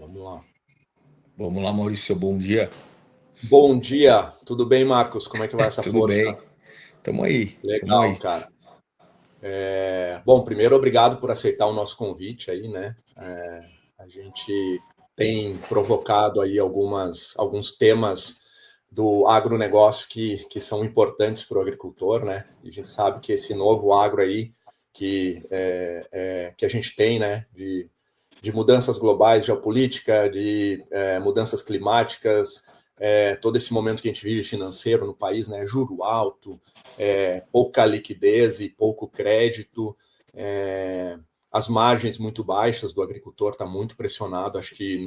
Vamos lá. Vamos lá, Maurício, bom dia. Bom dia, tudo bem, Marcos? Como é que vai essa Tudo força? bem? Tamo aí, tamo Legal, aí. cara. Bom, primeiro, obrigado por aceitar o nosso convite aí, né? A gente tem provocado aí alguns temas do agronegócio que são importantes para o agricultor, né? E a gente sabe que esse novo agro aí que a gente tem, né? De mudanças globais, geopolítica, de mudanças climáticas, todo esse momento que a gente vive financeiro no país, né? Juro alto, pouca liquidez e pouco crédito, as margens muito baixas do agricultor está muito pressionado. Acho que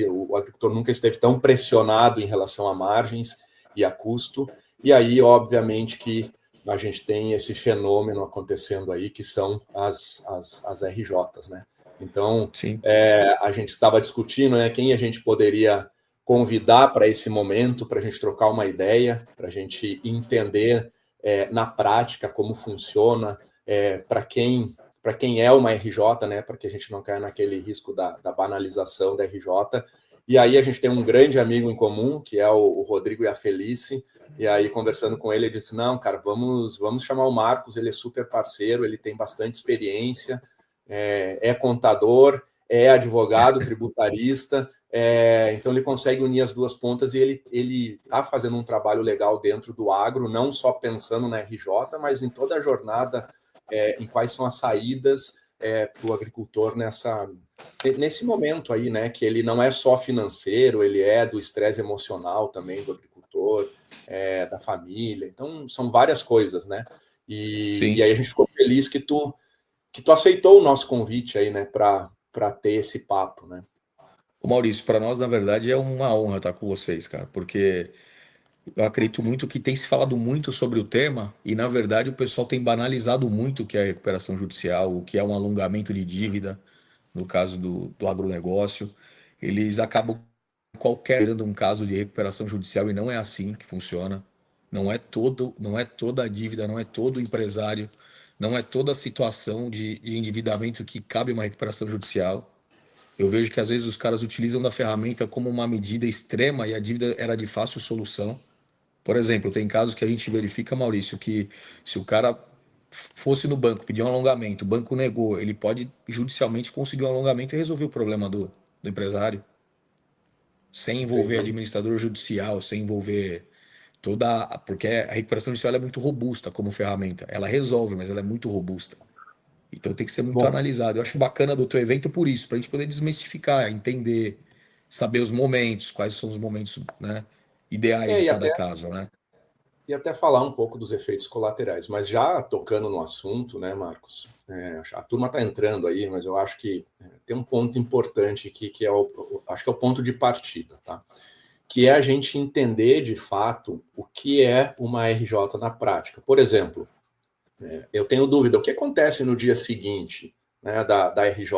o agricultor nunca esteve tão pressionado em relação a margens e a custo. E aí, obviamente, que a gente tem esse fenômeno acontecendo aí, que são as RJs, né? Então, Sim, a gente estava discutindo, né, quem a gente poderia convidar para esse momento, para a gente trocar uma ideia, para a gente entender na prática como funciona, para quem é uma RJ, né, para que a gente não caia naquele risco da banalização da RJ. E aí a gente tem um grande amigo em comum, que é o Rodrigo e a Felice, e aí conversando com ele, ele disse, não, cara, vamos chamar o Marcos, ele é super parceiro, ele tem bastante experiência, é contador, é advogado, tributarista, então ele consegue unir as duas pontas e ele está fazendo um trabalho legal dentro do agro, não só pensando na RJ, mas em toda a jornada, em quais são as saídas para o agricultor nesse momento aí, né? Que ele não é só financeiro, ele é do estresse emocional também do agricultor, da família. Então são várias coisas, né? E sim. aí a gente ficou feliz que tu aceitou o nosso convite aí, né, para ter esse papo, né? Ô Maurício, para nós, na verdade, é uma honra estar com vocês, cara, porque eu acredito muito que tem se falado muito sobre o tema e, na verdade, o pessoal tem banalizado muito o que é recuperação judicial, o que é um alongamento de dívida, no caso do agronegócio. Eles acabam qualquer dando um caso de recuperação judicial e não é assim que funciona. Não é toda a dívida, não é todo empresário, não é toda a situação de endividamento que cabe uma recuperação judicial. Eu vejo que às vezes os caras utilizam da ferramenta como uma medida extrema e a dívida era de fácil solução. Por exemplo, tem casos que a gente verifica, Maurício, que se o cara fosse no banco pedir um alongamento, o banco negou, ele pode judicialmente conseguir um alongamento e resolver o problema do empresário, sem envolver Entendi. administrador judicial, sem envolver porque a recuperação judicial é muito robusta como ferramenta. Ela resolve, mas ela é muito robusta. Então tem que ser muito Bom, analisado. Eu acho bacana do teu evento por isso, para a gente poder desmistificar, entender, saber os momentos, quais são os momentos, né, ideais de e cada até, caso, né? e até falar um pouco dos efeitos colaterais, mas já tocando no assunto, né, Marcos? A turma está entrando aí, mas eu acho que tem um ponto importante aqui, que acho que é o ponto de partida, tá? Que é a gente entender de fato o que é uma RJ na prática. Por exemplo, eu tenho dúvida, o que acontece no dia seguinte, né, da RJ?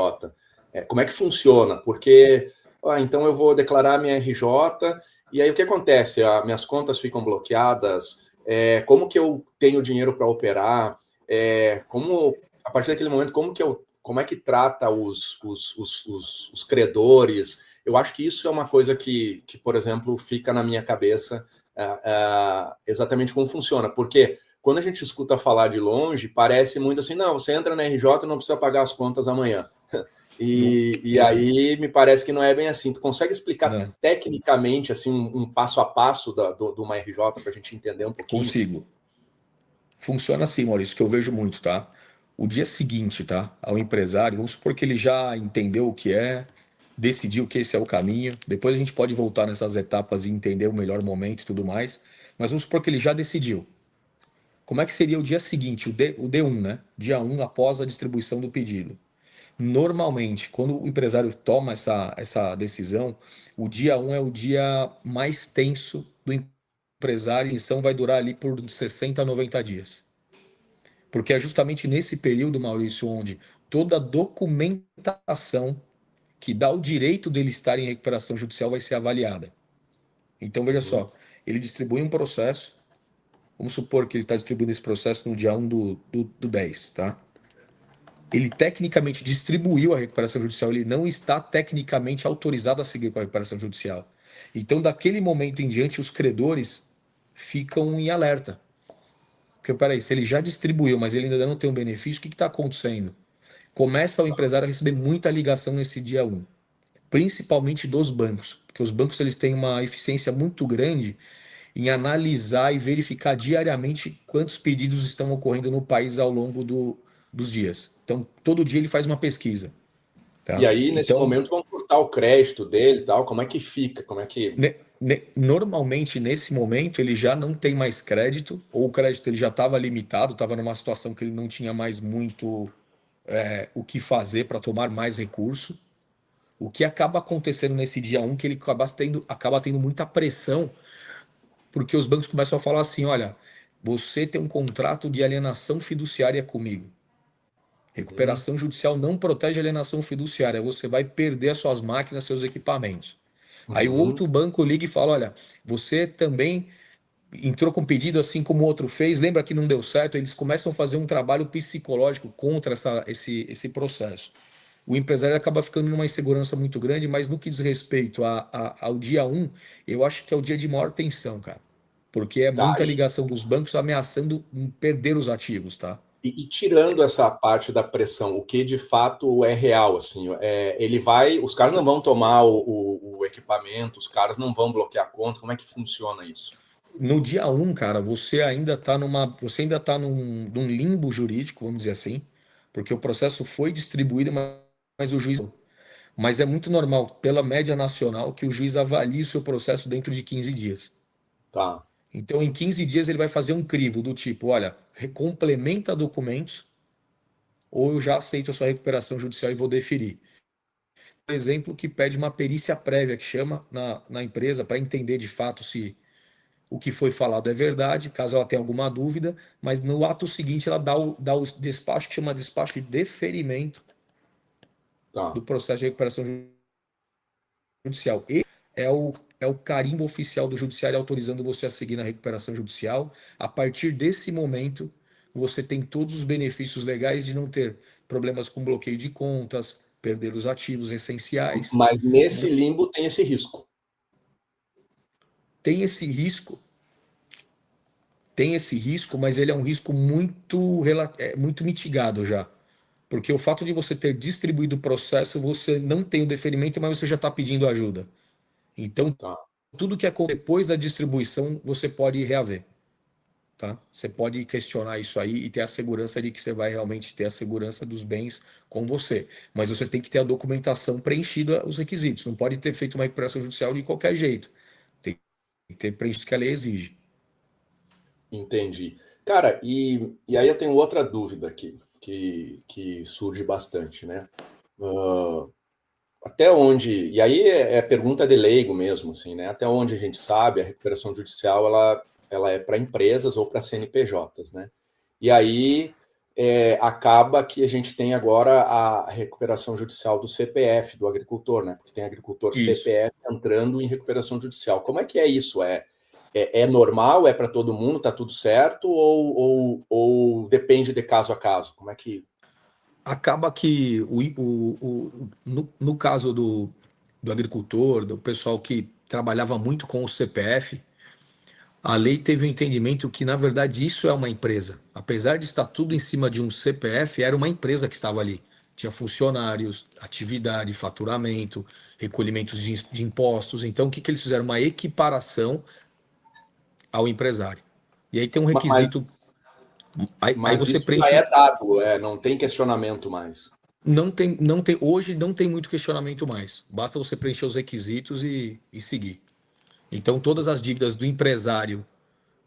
Como é que funciona? Porque, então eu vou declarar minha RJ, e aí o que acontece? Minhas contas ficam bloqueadas, como que eu tenho dinheiro para operar? A partir daquele momento, como é que trata os credores? Eu acho que isso é uma coisa que por exemplo, fica na minha cabeça exatamente como funciona, porque quando a gente escuta falar de longe, parece muito assim, não, você entra na RJ e não precisa pagar as contas amanhã. Não, E aí me parece que não é bem assim. Tu consegue explicar né? tecnicamente assim um passo a passo de uma RJ para a gente entender um pouquinho? Consigo. Funciona assim, Maurício, que eu vejo muito, tá? O dia seguinte, tá? Ao empresário, vamos supor que ele já entendeu o que é, decidiu que esse é o caminho. Depois a gente pode voltar nessas etapas e entender o melhor momento e tudo mais. Mas vamos supor que ele já decidiu. Como é que seria o dia seguinte, o D1, né? Dia 1 após a distribuição do pedido. Normalmente, quando o empresário toma essa decisão, o dia 1 é o dia mais tenso do empresário, e a ação vai durar ali por 60 a 90 dias. Porque é justamente nesse período, Maurício, onde toda a documentação que dá o direito dele estar em recuperação judicial vai ser avaliada. Então, veja Hum, só, ele distribui um processo, vamos supor que ele está distribuindo esse processo no dia 1 do 10, tá? ele tecnicamente distribuiu a recuperação judicial, ele não está tecnicamente autorizado a seguir com a recuperação judicial. Então, daquele momento em diante, os credores ficam em alerta. Porque, peraí, se ele já distribuiu, mas ele ainda não tem um benefício, o que está acontecendo? Começa o empresário a receber muita ligação nesse dia 1, principalmente dos bancos, porque os bancos eles têm uma eficiência muito grande em analisar e verificar diariamente quantos pedidos estão ocorrendo no país ao longo dos dias. Então, todo dia ele faz uma pesquisa. E Tá? aí, nesse Então, momento, vão cortar o crédito dele e tal. Como é que fica? Como é que. normalmente, nesse momento, ele já não tem mais crédito, ou o crédito ele já estava limitado, estava numa situação que ele não tinha mais muito o que fazer para tomar mais recurso. O que acaba acontecendo nesse dia 1 que ele acaba tendo muita pressão, porque os bancos começam a falar assim: olha, você tem um contrato de alienação fiduciária comigo. Uhum, Recuperação judicial não protege a alienação fiduciária, você vai perder as suas máquinas, seus equipamentos. Aí o uhum. outro banco liga e fala: olha, você também entrou com pedido assim como o outro fez, lembra que não deu certo? Eles começam a fazer um trabalho psicológico contra esse processo. O empresário acaba ficando numa insegurança muito grande, mas no que diz respeito ao dia 1, eu acho que é o dia de maior tensão, cara. Porque é Tá. muita ligação dos bancos ameaçando perder os ativos, tá? E tirando essa parte da pressão, o que de fato é real, assim, ele vai, os caras não vão tomar o equipamento, os caras não vão bloquear a conta, como é que funciona isso? No dia 1, cara, você ainda tá num limbo jurídico, vamos dizer assim, porque o processo foi distribuído, mas o juiz. Mas é muito normal, pela média nacional, que o juiz avalie o seu processo dentro de 15 dias. Tá. Então, em 15 dias, ele vai fazer um crivo do tipo: olha, complementa documentos, ou eu já aceito a sua recuperação judicial e vou deferir. Por exemplo, que pede uma perícia prévia, que chama na empresa, para entender de fato se o que foi falado é verdade, caso ela tenha alguma dúvida, mas no ato seguinte ela dá o despacho, que chama despacho de deferimento Tá. do processo de recuperação judicial. E é o carimbo oficial do judiciário autorizando você a seguir na recuperação judicial. A partir desse momento, você tem todos os benefícios legais de não ter problemas com bloqueio de contas, perder os ativos essenciais. Mas nesse limbo tem esse risco. Tem esse risco, mas ele é um risco muito mitigado já. Porque o fato de você ter distribuído o processo, você não tem o deferimento, mas você já está pedindo ajuda. Então, Tá. tudo que é depois da distribuição, você pode reaver. Tá? Você pode questionar isso aí e ter a segurança de que você vai realmente ter a segurança dos bens com você. Mas você tem que ter a documentação preenchida, os requisitos. Não pode ter feito uma recuperação judicial de qualquer jeito. Tem que ter preenchido o que a lei exige. Entendi. Cara, e aí eu tenho outra dúvida aqui, que surge bastante, né? Ah, até onde, e aí é pergunta de leigo mesmo, assim, né? Até onde a gente sabe, a recuperação judicial ela é para empresas ou para CNPJs, né? E aí acaba que a gente tem agora a recuperação judicial do CPF, do agricultor, né? Porque tem agricultor Isso. CPF entrando em recuperação judicial. Como é que é isso? É normal? É para todo mundo? Tá tudo certo? Ou depende de caso a caso? Como é que. Acaba que, no caso do agricultor, do pessoal que trabalhava muito com o CPF, a lei teve o entendimento que, na verdade, isso é uma empresa. Apesar de estar tudo em cima de um CPF, era uma empresa que estava ali. Tinha funcionários, atividade, faturamento, recolhimentos de impostos. Então, o que eles fizeram? Uma equiparação ao empresário. E aí tem um Mas, requisito. Aí mas você isso já é preenche. dado, não tem questionamento mais. Hoje não tem muito questionamento mais. Basta você preencher os requisitos e seguir. Então, todas as dívidas do empresário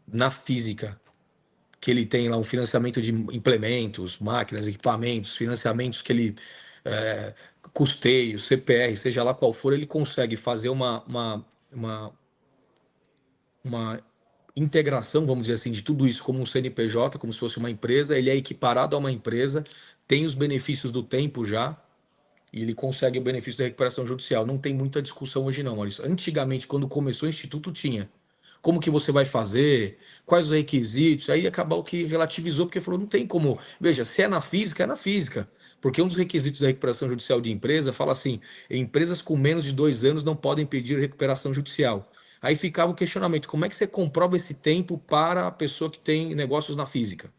na física, que ele tem lá um financiamento de implementos, máquinas, equipamentos, financiamentos que ele custeio, CPR, seja lá qual for, ele consegue fazer uma integração, vamos dizer assim, de tudo isso como um CNPJ, como se fosse uma empresa. Ele é equiparado a uma empresa, tem os benefícios do tempo já, e ele consegue o benefício da recuperação judicial. Não tem muita discussão hoje não, Maurício. Antigamente, quando começou o Instituto, tinha. Como que você vai fazer? Quais os requisitos? Aí acabou que relativizou, porque falou, não tem como. Veja, se é na física, é na física. Porque um dos requisitos da recuperação judicial de empresa fala assim: empresas com menos de 2 anos não podem pedir recuperação judicial. Aí ficava o questionamento: como é que você comprova esse tempo para a pessoa que tem negócios na física?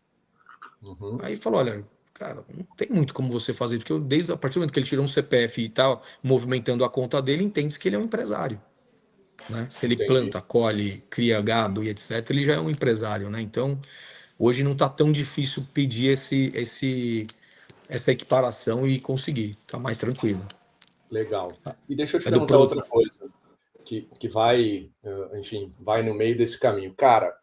Uhum. Aí falou: olha, cara, não tem muito como você fazer, porque desde a partir do momento que ele tirou um CPF e tal, movimentando a conta dele, entende que ele é um empresário. Né? Se ele Entendi. planta, colhe, cria gado e etc., ele já é um empresário. Né? Então, hoje não está tão difícil pedir essa equiparação e conseguir, está mais tranquilo. Legal. E deixa eu te É do perguntar outra produto. coisa, que vai, enfim, vai no meio desse caminho. Cara,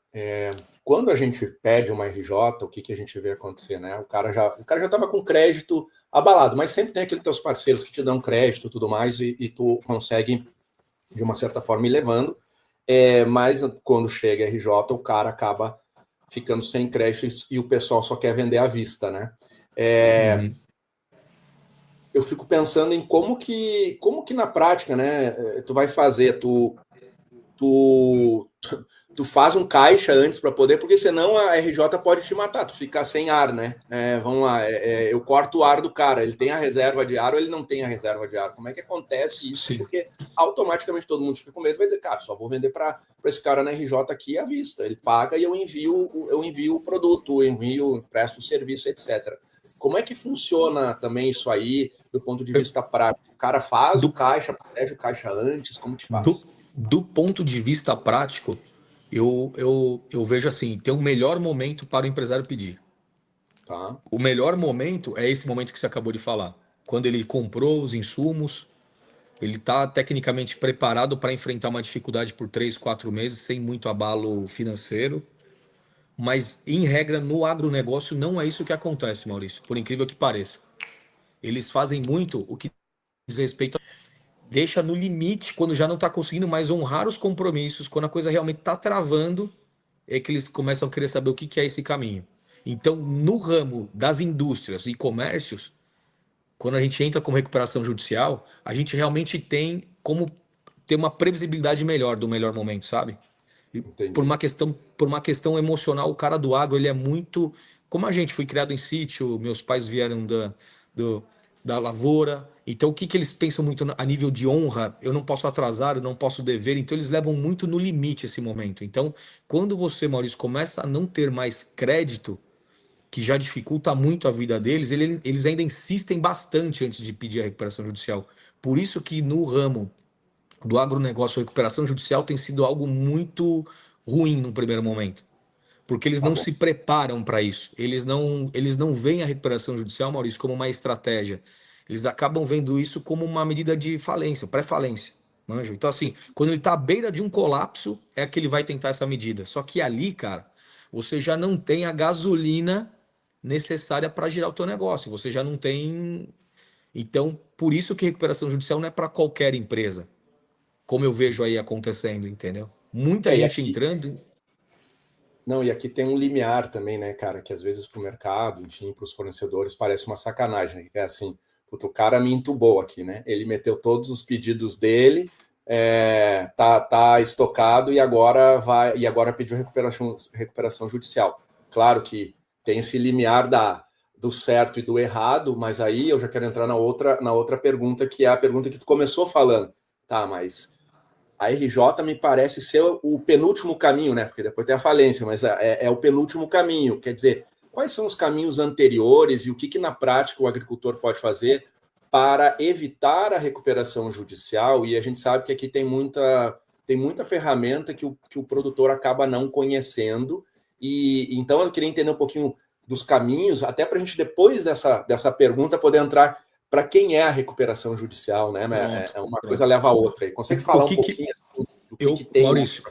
quando a gente pede uma RJ, o que, que a gente vê acontecer, né? O cara já estava com crédito abalado, mas sempre tem aqueles teus parceiros que te dão crédito e tudo mais, e tu consegue, de uma certa forma, ir levando. Mas quando chega a RJ, o cara acaba ficando sem crédito e o pessoal só quer vender à vista, né? Uhum. Eu fico pensando em como que na prática, né, tu vai fazer, tu, tu faz um caixa antes para poder, porque senão a RJ pode te matar, tu ficar sem ar, né? Vamos lá, eu corto o ar do cara, ele tem a reserva de ar ou ele não tem a reserva de ar? Como é que acontece isso? Sim. Porque automaticamente todo mundo fica com medo, vai dizer, cara, só vou vender para esse cara na RJ aqui à vista, ele paga e eu envio o produto, presto o serviço, etc. Como é que funciona também isso aí, do ponto de vista prático? O cara faz o Do, caixa, protege o caixa antes, como que do, faz? do ponto de vista prático, eu vejo assim: tem um melhor momento para o empresário pedir. Tá? O melhor momento é esse momento que você acabou de falar. Quando ele comprou os insumos, ele está tecnicamente preparado para enfrentar uma dificuldade por 3, 4 meses, sem muito abalo financeiro. Mas, em regra, no agronegócio não é isso que acontece, Maurício, por incrível que pareça. Eles fazem muito o que diz respeito, deixa no limite quando já não está conseguindo mais honrar os compromissos, quando a coisa realmente está travando, é que eles começam a querer saber o que é esse caminho. Então, no ramo das indústrias e comércios, quando a gente entra com recuperação judicial, a gente realmente tem como ter uma previsibilidade melhor do melhor momento, sabe? E Entendi. por uma questão emocional, o cara do agro, ele é muito. Como a gente foi criado em sítio, meus pais vieram do, da lavoura. Então, o que, que eles pensam muito a nível de honra? Eu não posso atrasar, eu não posso dever. Então, eles levam muito no limite esse momento. Então, quando você, Maurício, começa a não ter mais crédito, que já dificulta muito a vida deles, eles ainda insistem bastante antes de pedir a recuperação judicial. Por isso que no ramo do agronegócio, a recuperação judicial tem sido algo muito ruim no primeiro momento, porque eles Tá não bom. se preparam para isso. Eles não veem a recuperação judicial, Maurício, como uma estratégia. Eles acabam vendo isso como uma medida de falência, pré-falência. Manja? Então, assim, quando ele está à beira de um colapso, é que ele vai tentar essa medida. Só que ali, cara, você já não tem a gasolina necessária para girar o teu negócio. Você já não tem. Então, por isso que recuperação judicial não é para qualquer empresa, como eu vejo aí acontecendo, entendeu? Muita E gente aqui, entrando. não, e aqui tem um limiar também, né, cara, que às vezes para o mercado, enfim, para os fornecedores parece uma sacanagem. É assim, puto, o cara me entubou aqui, né? Ele meteu todos os pedidos dele, tá estocado e agora pediu recuperação judicial. Claro que tem esse limiar do certo e do errado, mas aí eu já quero entrar na outra pergunta, que é a pergunta que tu começou falando. Tá, mas a RJ me parece ser o penúltimo caminho, né? Porque depois tem a falência, mas é o penúltimo caminho. Quer dizer, quais são os caminhos anteriores e o que na prática o agricultor pode fazer para evitar a recuperação judicial? E a gente sabe que aqui tem muita ferramenta que o produtor acaba não conhecendo. E então eu queria entender um pouquinho dos caminhos, até para a gente, depois dessa pergunta, poder entrar para quem é a recuperação judicial, né? Pronto, Uma coisa pronto. leva a outra. Consegue O falar um que que pouquinho assim, do que eu, tem hoje? Maurício,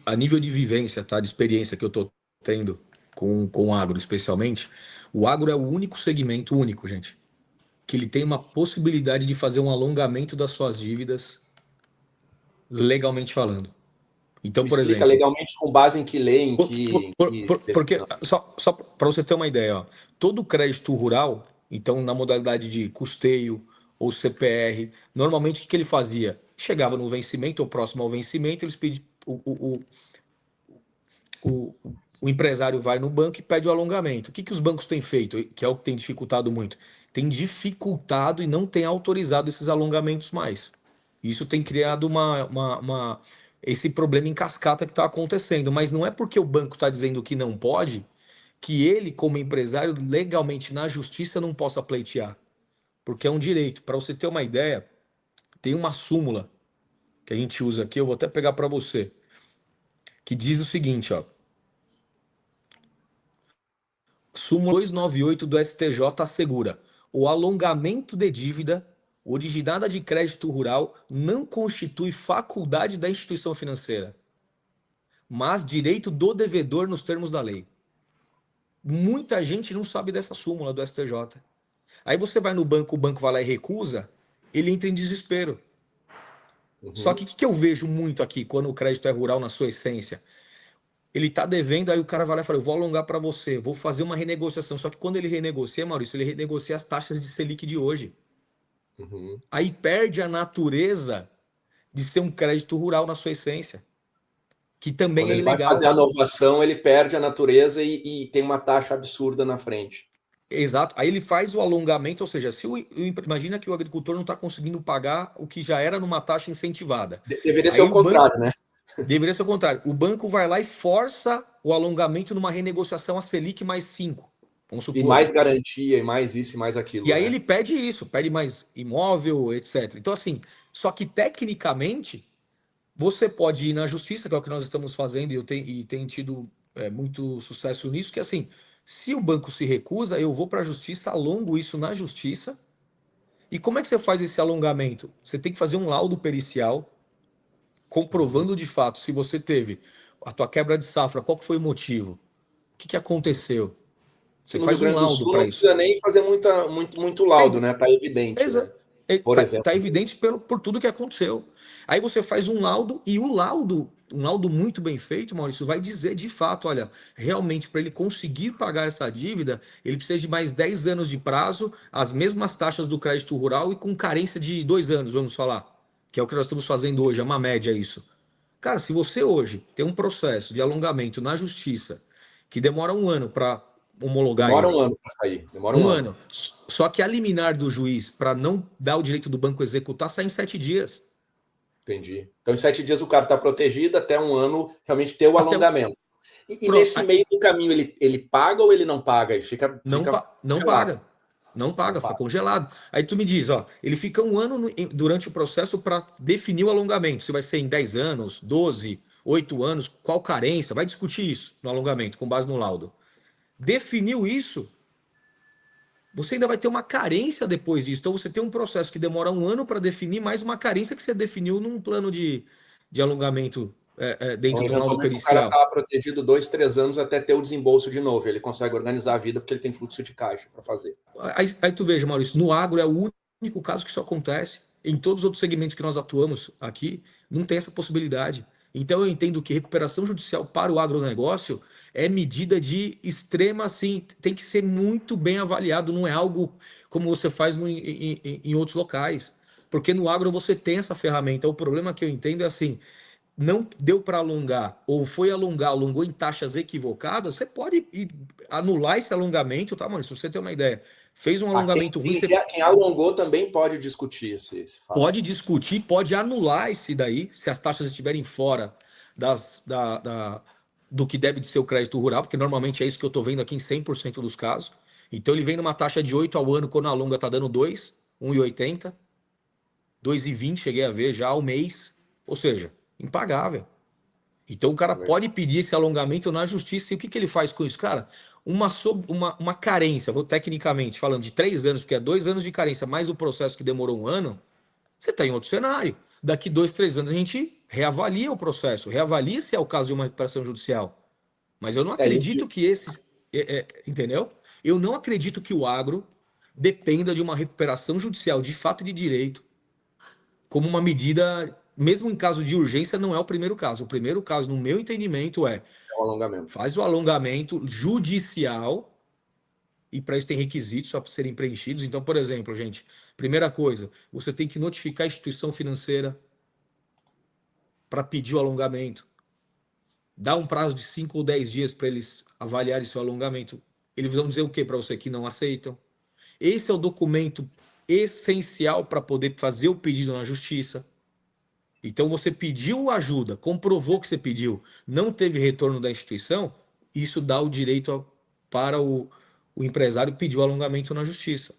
a nível de vivência, tá? De experiência que eu tô tendo com o agro, especialmente, o agro é o único segmento, único, gente, que ele tem uma possibilidade de fazer um alongamento das suas dívidas legalmente falando. Então, Me por explica exemplo, legalmente com base em que lei, em que porque decisão. só para você ter uma ideia, ó, todo crédito rural, então na modalidade de custeio ou CPR, normalmente o que ele fazia? Chegava no vencimento ou próximo ao vencimento, eles pediam O empresário vai no banco e pede o alongamento. O que os bancos têm feito, que é o que tem dificultado muito? Tem dificultado e não tem autorizado esses alongamentos mais. Isso tem criado esse problema em cascata que está acontecendo. Mas não é porque o banco está dizendo que não pode, que ele, como empresário, legalmente na justiça não possa pleitear. Porque é um direito. Para você ter uma ideia, tem uma súmula que a gente usa aqui, eu vou até pegar para você, que diz o seguinte, ó. Súmula 298 do STJ assegura: o alongamento de dívida originada de crédito rural não constitui faculdade da instituição financeira, mas direito do devedor nos termos da lei. Muita gente não sabe dessa súmula do STJ. Aí você vai no banco, o banco vai lá e recusa, ele entra em desespero. Só que o que eu vejo muito aqui, quando o crédito é rural na sua essência? Ele tá devendo, aí o cara vai lá e fala, eu vou alongar para você, vou fazer uma renegociação. Só que quando ele renegocia, Maurício, ele renegocia as taxas de Selic de hoje. Aí perde a natureza de ser um crédito rural na sua essência, que também Quando é ele vai ilegal. fazer a inovação, ele perde a natureza e tem uma taxa absurda na frente. Exato. Aí ele faz o alongamento, ou seja, se imagina que o agricultor não está conseguindo pagar o que já era numa taxa incentivada. Deveria ser Aí o contrário, né? Deveria ser o contrário. O banco vai lá e força o alongamento numa renegociação a Selic mais 5. Vamos supor. E mais garantia, e mais isso, e mais aquilo. E aí né? ele pede isso, pede mais imóvel, etc. Então, assim, só que tecnicamente, você pode ir na justiça, que é o que nós estamos fazendo, e tem tido muito sucesso nisso, que assim, se o banco se recusa, eu vou para a justiça, alongo isso na justiça. E como é que você faz esse alongamento? Você tem que fazer um laudo pericial, comprovando de fato se você teve a tua quebra de safra, qual que foi o motivo? O que aconteceu? Que Você no Rio faz um Grande do laudo Sul não para isso. precisa nem fazer muito laudo, Sim, né? Tá evidente, né? Por exemplo. tá evidente por tudo que aconteceu. Aí você faz um laudo e um laudo muito bem feito, Maurício, vai dizer de fato, olha, realmente para ele conseguir pagar essa dívida, ele precisa de mais 10 anos de prazo, as mesmas taxas do crédito rural e com carência de 2 anos, vamos falar, que é o que nós estamos fazendo hoje, é uma média isso. Cara, se você hoje tem um processo de alongamento na justiça que demora um ano para homologar Demora ele, um ano para sair. Demora um um ano. ano. Só que a liminar do juiz para não dar o direito do banco executar sai em 7 dias. Entendi. Então, em 7 dias o cara está protegido até um ano realmente ter o Até o... alongamento. E Pronto. nesse meio do caminho, ele paga ou ele não paga? Ele fica Não congelado. paga. Não Não paga, fica paga. congelado. Aí tu me diz, ó, ele fica um ano durante o processo para definir o alongamento. Se vai ser em 10 anos, 12, 8 anos, qual carência, vai discutir isso no alongamento, com base no laudo. Definiu isso, você ainda vai ter uma carência depois disso. Então você tem um processo que demora um ano para definir, mais uma carência que você definiu num plano de alongamento Então, dentro de um laudo eventualmente, o cara pericial. está protegido 2, 3 anos até ter o desembolso de novo. Ele consegue organizar a vida porque ele tem fluxo de caixa para fazer. Aí tu veja, Maurício, no agro é o único caso que isso acontece. Em todos os outros segmentos que nós atuamos aqui, não tem essa possibilidade. Então eu entendo que recuperação judicial para o agronegócio é medida de extrema, assim, tem que ser muito bem avaliado, não é algo como você faz em outros locais. Porque no agro você tem essa ferramenta. O problema que eu entendo é assim, não deu para alongar, ou foi alongar, alongou em taxas equivocadas, você pode anular esse alongamento, tá, mano? Se você tem uma ideia, fez um alongamento ruim, você Quem alongou também pode discutir esse fato. pode discutir, pode anular esse daí, se as taxas estiverem fora do que deve de ser o crédito rural, porque normalmente é isso que eu estou vendo aqui em 100% dos casos. Então ele vem numa taxa de 8 ao ano, quando a longa está dando 2, 1,80, 2,20 cheguei a ver já ao mês, ou seja, impagável. Então o cara pode pedir esse alongamento na justiça. E o que ele faz com isso? Cara, uma carência, vou tecnicamente falando de 3 anos, porque é 2 anos de carência, mais o processo que demorou um ano, você está em outro cenário. Daqui 2, 3 anos a gente reavalia o processo, reavalia se é o caso de uma recuperação judicial. Mas eu não acredito que entendeu? Eu não acredito que o agro dependa de uma recuperação judicial de fato e de direito como uma medida, mesmo em caso de urgência, não é o primeiro caso. O primeiro caso, no meu entendimento, É o alongamento. faz o alongamento judicial, e para isso tem requisitos para serem preenchidos. Então, por exemplo, gente, primeira coisa, você tem que notificar a instituição financeira para pedir o alongamento. dá um prazo de 5 ou 10 dias para eles avaliarem seu alongamento. Eles vão dizer o que para você? Que não aceitam. Esse é o documento essencial para poder fazer o pedido na justiça. Então você pediu ajuda, comprovou que você pediu, não teve retorno da instituição, isso dá o direito para o empresário pedir o alongamento na justiça.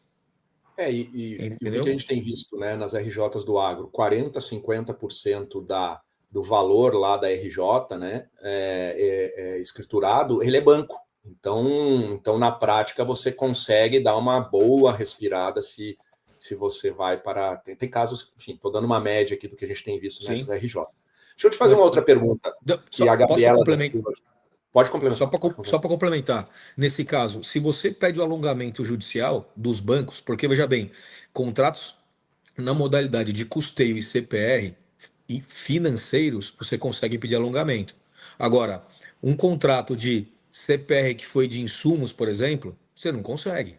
E o que a gente tem visto, né, nas RJs do agro? 40%, 50% do valor lá da RJ, né, escriturado, ele é banco. Então, na prática, você consegue dar uma boa respirada se você vai para... Tem casos, enfim, estou dando uma média aqui do que a gente tem visto nessas RJ. Deixa eu te fazer uma outra pergunta, que a Gabriela da Silva... Pode complementar. Só para complementar, nesse caso, se você pede o alongamento judicial dos bancos, porque veja bem, contratos na modalidade de custeio e CPR e financeiros, você consegue pedir alongamento. Agora, um contrato de CPR que foi de insumos, por exemplo, você não consegue.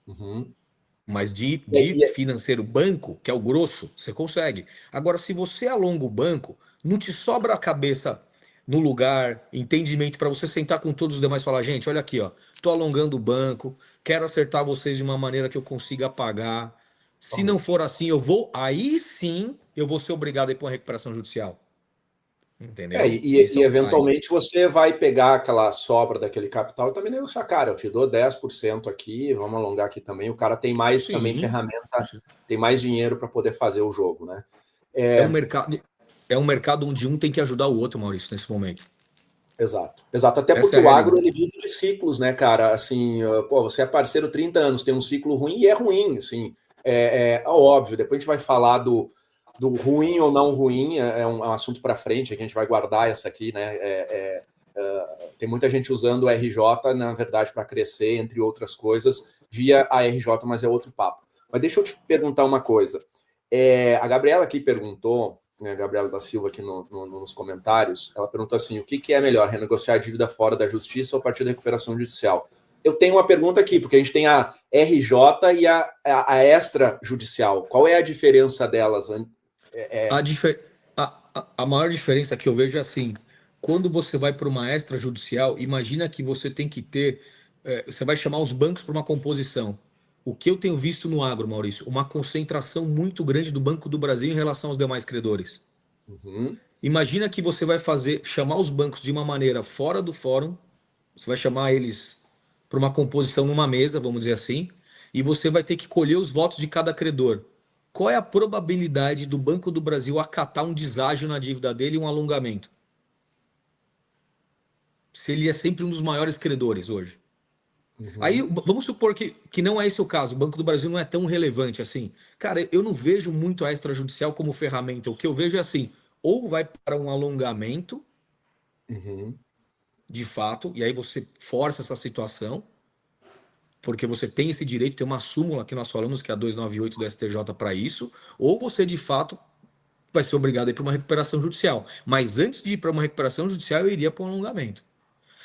Uhum. Mas de financeiro banco, que é o grosso, você consegue. Agora, se você alonga o banco, não te sobra a cabeça no lugar, entendimento para você sentar com todos os demais e falar, gente, olha aqui, ó, tô alongando o banco, quero acertar vocês de uma maneira que eu consiga pagar. Se não for assim, aí sim eu vou ser obrigado a ir para uma recuperação judicial. Entendeu? E eventualmente você vai pegar aquela sobra daquele capital e também negociar, cara, eu te dou 10% aqui, vamos alongar aqui também, o cara tem mais também ferramenta, tem mais dinheiro para poder fazer o jogo, né? É um mercado onde um tem que ajudar o outro, Maurício, nesse momento. Exato. Até porque o agro ele vive de ciclos, né, cara? Assim, pô, você é parceiro 30 anos, tem um ciclo ruim e é ruim, assim, óbvio. Depois a gente vai falar do ruim ou não ruim, é um assunto para frente, que a gente vai guardar essa aqui, né? Tem muita gente usando o RJ, na verdade, para crescer, entre outras coisas, via a RJ, mas é outro papo. Mas deixa eu te perguntar uma coisa. A Gabriela aqui perguntou, né, a Gabriela da Silva aqui nos comentários, ela perguntou assim, o que é melhor, renegociar a dívida fora da justiça ou a partir da recuperação judicial? Eu tenho uma pergunta aqui, porque a gente tem a RJ e a extrajudicial. Qual é a diferença delas? A maior diferença que eu vejo é assim, quando você vai para uma extrajudicial, imagina que você tem que ter, você vai chamar os bancos para uma composição. O que eu tenho visto no agro, Maurício, uma concentração muito grande do Banco do Brasil em relação aos demais credores. Uhum. Imagina que você vai chamar os bancos de uma maneira fora do fórum, você vai chamar eles para uma composição numa mesa, vamos dizer assim, e você vai ter que colher os votos de cada credor. Qual é a probabilidade do Banco do Brasil acatar um deságio na dívida dele e um alongamento? Se ele é sempre um dos maiores credores hoje. Uhum. Aí, vamos supor que não é esse o caso, o Banco do Brasil não é tão relevante assim. Cara, eu não vejo muito a extrajudicial como ferramenta. O que eu vejo é assim, ou vai para um alongamento, de fato, e aí você força essa situação, porque você tem esse direito, tem uma súmula que nós falamos, que é a 298 do STJ para isso, ou você, de fato, vai ser obrigado a ir para uma recuperação judicial. Mas antes de ir para uma recuperação judicial, eu iria para um alongamento.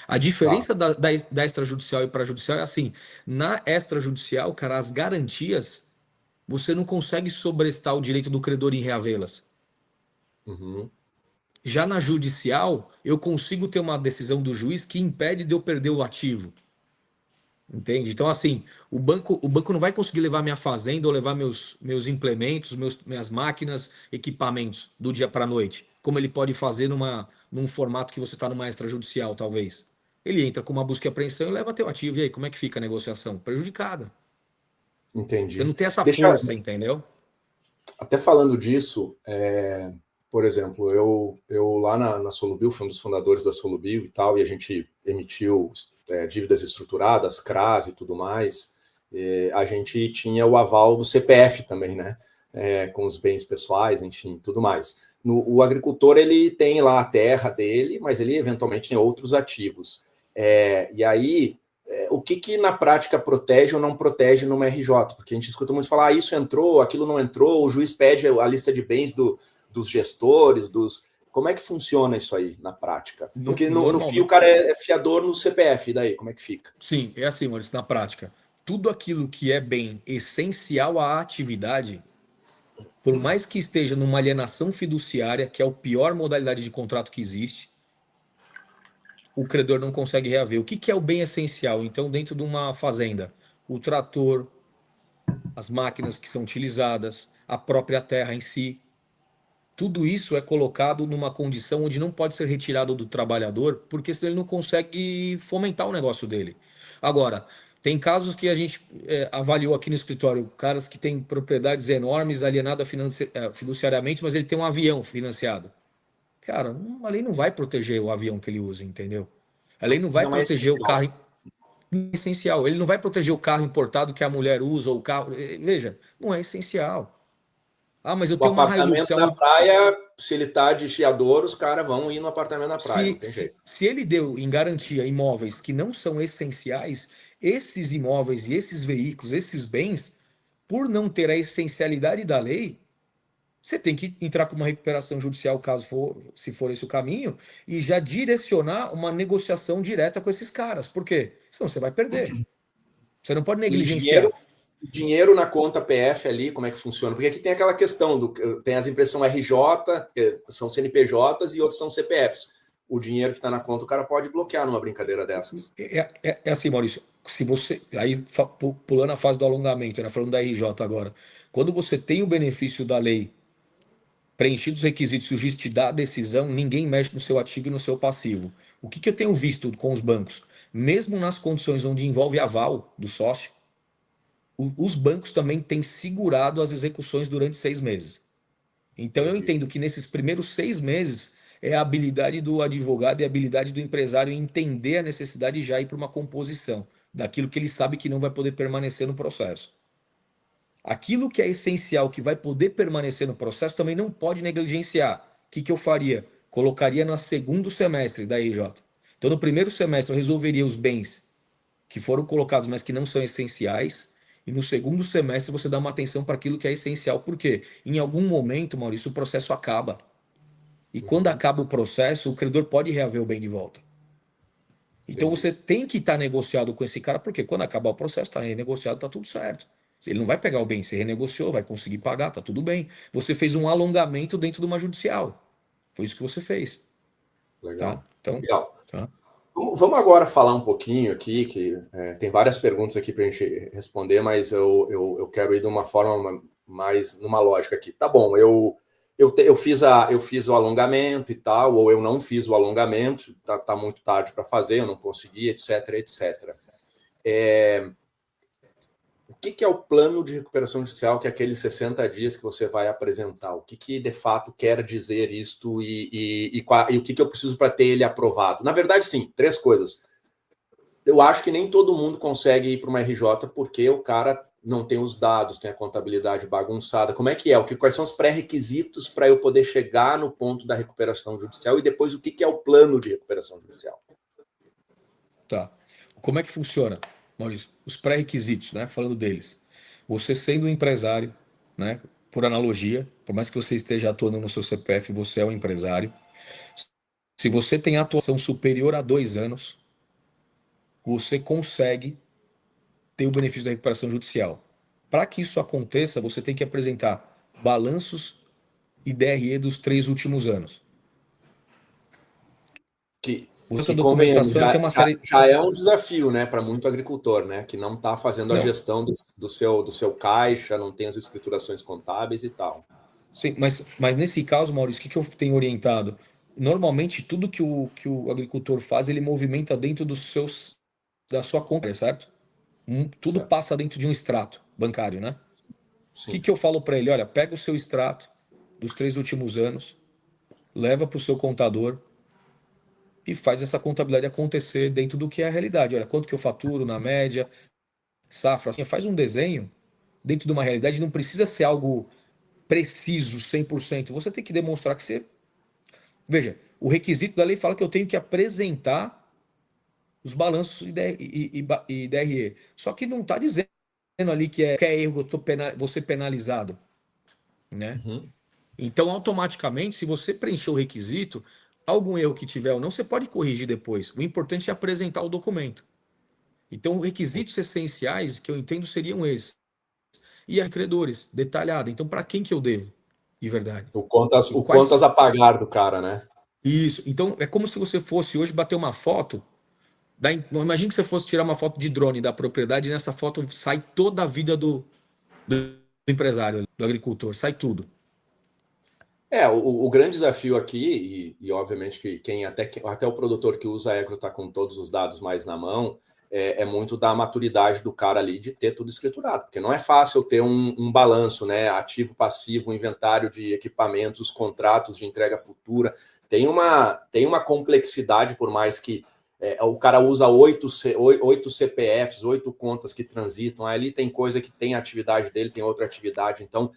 A diferença da extrajudicial e para a judicial é assim, na extrajudicial, cara, as garantias, você não consegue sobrestar o direito do credor em reavê-las. Já na judicial, eu consigo ter uma decisão do juiz que impede de eu perder o ativo. Entende? Então, assim, o banco não vai conseguir levar minha fazenda ou levar meus implementos, minhas máquinas, equipamentos do dia para a noite, como ele pode fazer num formato que você está numa extrajudicial, talvez. Ele entra com uma busca e apreensão e leva teu ativo. E aí, como é que fica a negociação? Prejudicada. Entendi. Você não tem essa força, entendeu? Até falando disso, por exemplo, eu lá na Solubil, fui um dos fundadores da Solubil e tal, e a gente emitiu dívidas estruturadas, CRAs e tudo mais. A gente tinha o aval do CPF também, né? Com os bens pessoais, enfim, tudo mais. O agricultor, ele tem lá a terra dele, mas ele eventualmente tem outros ativos. E aí, o que na prática protege ou não protege numa RJ? Porque a gente escuta muito falar, isso entrou, aquilo não entrou, o juiz pede a lista de bens dos gestores, Como é que funciona isso aí na prática? Porque no fio o cara é fiador no CPF, e daí, como é que fica? Sim, é assim, Maurício, na prática. Tudo aquilo que é bem essencial à atividade, por mais que esteja numa alienação fiduciária, que é a pior modalidade de contrato que existe, o credor não consegue reaver. O que é o bem essencial? Então, dentro de uma fazenda, o trator, as máquinas que são utilizadas, a própria terra em si, tudo isso é colocado numa condição onde não pode ser retirado do trabalhador, porque senão ele não consegue fomentar o negócio dele. Agora, tem casos que a gente avaliou aqui no escritório, caras que têm propriedades enormes, alienadas fiduciariamente, mas ele tem um avião financiado. Cara, a lei não vai proteger o avião que ele usa, entendeu? A lei não vai Não é proteger o essencial. carro essencial. Ele não vai proteger o carro importado que a mulher usa, ou o carro. Veja, não é essencial. Ah, mas eu O tenho uma Hilux. apartamento na praia, se ele tá de chiador, os caras vão ir no apartamento na praia, não Se, tem se, jeito. se ele deu em garantia imóveis que não são essenciais, esses imóveis e esses veículos, esses bens, por não ter a essencialidade da lei, você tem que entrar com uma recuperação judicial, caso for, se for esse o caminho, e já direcionar uma negociação direta com esses caras. Por quê? Senão você vai perder. Você não pode E dinheiro, negligenciar. dinheiro na conta PF ali, como é que funciona? Porque aqui tem aquela questão, tem as empresas são RJ, que são CNPJs, e outros são CPFs. O dinheiro que está na conta, o cara pode bloquear numa brincadeira dessas. É assim, Maurício. Se você. Aí, pulando a fase do alongamento, né, falando da RJ agora. Quando você tem o benefício da lei, preenchidos os requisitos, o juiz te dá a decisão, ninguém mexe no seu ativo e no seu passivo. O que eu tenho visto com os bancos? Mesmo nas condições onde envolve aval do sócio, os bancos também têm segurado as execuções durante 6 meses. Então eu Entendi. entendo que nesses primeiros 6 meses é a habilidade do advogado e a habilidade do empresário em entender a necessidade de já ir para uma composição daquilo que ele sabe que não vai poder permanecer no processo. Aquilo que é essencial, que vai poder permanecer no processo, também não pode negligenciar. O que eu faria? Colocaria no segundo semestre da RJ. Então, no primeiro semestre, eu resolveria os bens que foram colocados, mas que não são essenciais. E no segundo semestre, você dá uma atenção para aquilo que é essencial. Por quê? Em algum momento, Maurício, o processo acaba. E quando Uhum. acaba o processo, o credor pode reaver o bem de volta. Então Entendi. você tem que estar negociado com esse cara, porque quando acabar o processo, está renegociado, está tudo certo. Ele não vai pegar o bem, você renegociou, vai conseguir pagar, tá tudo bem. Você fez um alongamento dentro de uma judicial. Foi isso que você fez, tá? Legal. Então, Legal. tá? Vamos agora falar um pouquinho aqui, que tem várias perguntas aqui para a gente responder, mas eu quero ir de uma forma mais, numa lógica aqui. Tá bom, eu fiz o alongamento e tal, ou eu não fiz o alongamento, tá muito tarde para fazer, eu não consegui, etc, etc. O que é o plano de recuperação judicial, que é aqueles 60 dias que você vai apresentar? O que de fato quer dizer isto e o que eu preciso para ter ele aprovado? Na verdade, sim, 3 coisas. Eu acho que nem todo mundo consegue ir para uma RJ porque o cara não tem os dados, tem a contabilidade bagunçada. Como é que é? Quais são os pré-requisitos para eu poder chegar no ponto da recuperação judicial? E depois, o que é o plano de recuperação judicial? Tá. Como é que funciona, Maurício? Os pré-requisitos, né? Falando deles. Você sendo um empresário, né? Por analogia, por mais que você esteja atuando no seu CPF, você é um empresário. Se você tem atuação superior a 2 anos, você consegue ter o benefício da recuperação judicial. Para que isso aconteça, você tem que apresentar balanços e DRE dos 3 últimos anos. Essa Que convenhamos, documentação tem uma série. já é um desafio, né, para muito agricultor, né, que não está fazendo a Não, gestão do seu caixa, não tem as escriturações contábeis e tal. sim, mas nesse caso, Maurício, o que eu tenho orientado? Normalmente, tudo que o agricultor faz, ele movimenta dentro da sua conta, certo? Tudo Certo. passa dentro de um extrato bancário, né? O Sim. que eu falo para ele? Olha, pega o seu extrato dos 3 últimos anos, leva para o seu contador e faz essa contabilidade acontecer dentro do que é a realidade. Olha, quanto que eu faturo na média, safra, assim, faz um desenho dentro de uma realidade, não precisa ser algo preciso, 100%. Você tem que demonstrar que você... Veja, o requisito da lei fala que eu tenho que apresentar os balanços e DRE. Só que não está dizendo ali que é erro, vou ser penalizado, né? Uhum. Então, automaticamente, se você preencher o requisito, algum erro que tiver ou não, você pode corrigir depois. O importante é apresentar o documento. Então, requisitos essenciais que eu entendo seriam esses. E a credores, detalhada. Então, para quem que eu devo, de verdade? E O quais... contas a pagar do cara, né? Isso. Então, é como se você fosse hoje bater uma foto. Imagina que você fosse tirar uma foto de drone da propriedade e nessa foto sai toda a vida do empresário, do agricultor, sai tudo. O grande desafio aqui, e obviamente que até o produtor que usa a Agro está com todos os dados mais na mão, é muito da maturidade do cara ali de ter tudo escriturado, porque não é fácil ter um balanço, né? Ativo, passivo, inventário de equipamentos, os contratos de entrega futura. Tem uma complexidade, por mais que o cara usa 8 CPFs, 8 contas que transitam, ali tem coisa que tem a atividade dele, tem outra atividade, então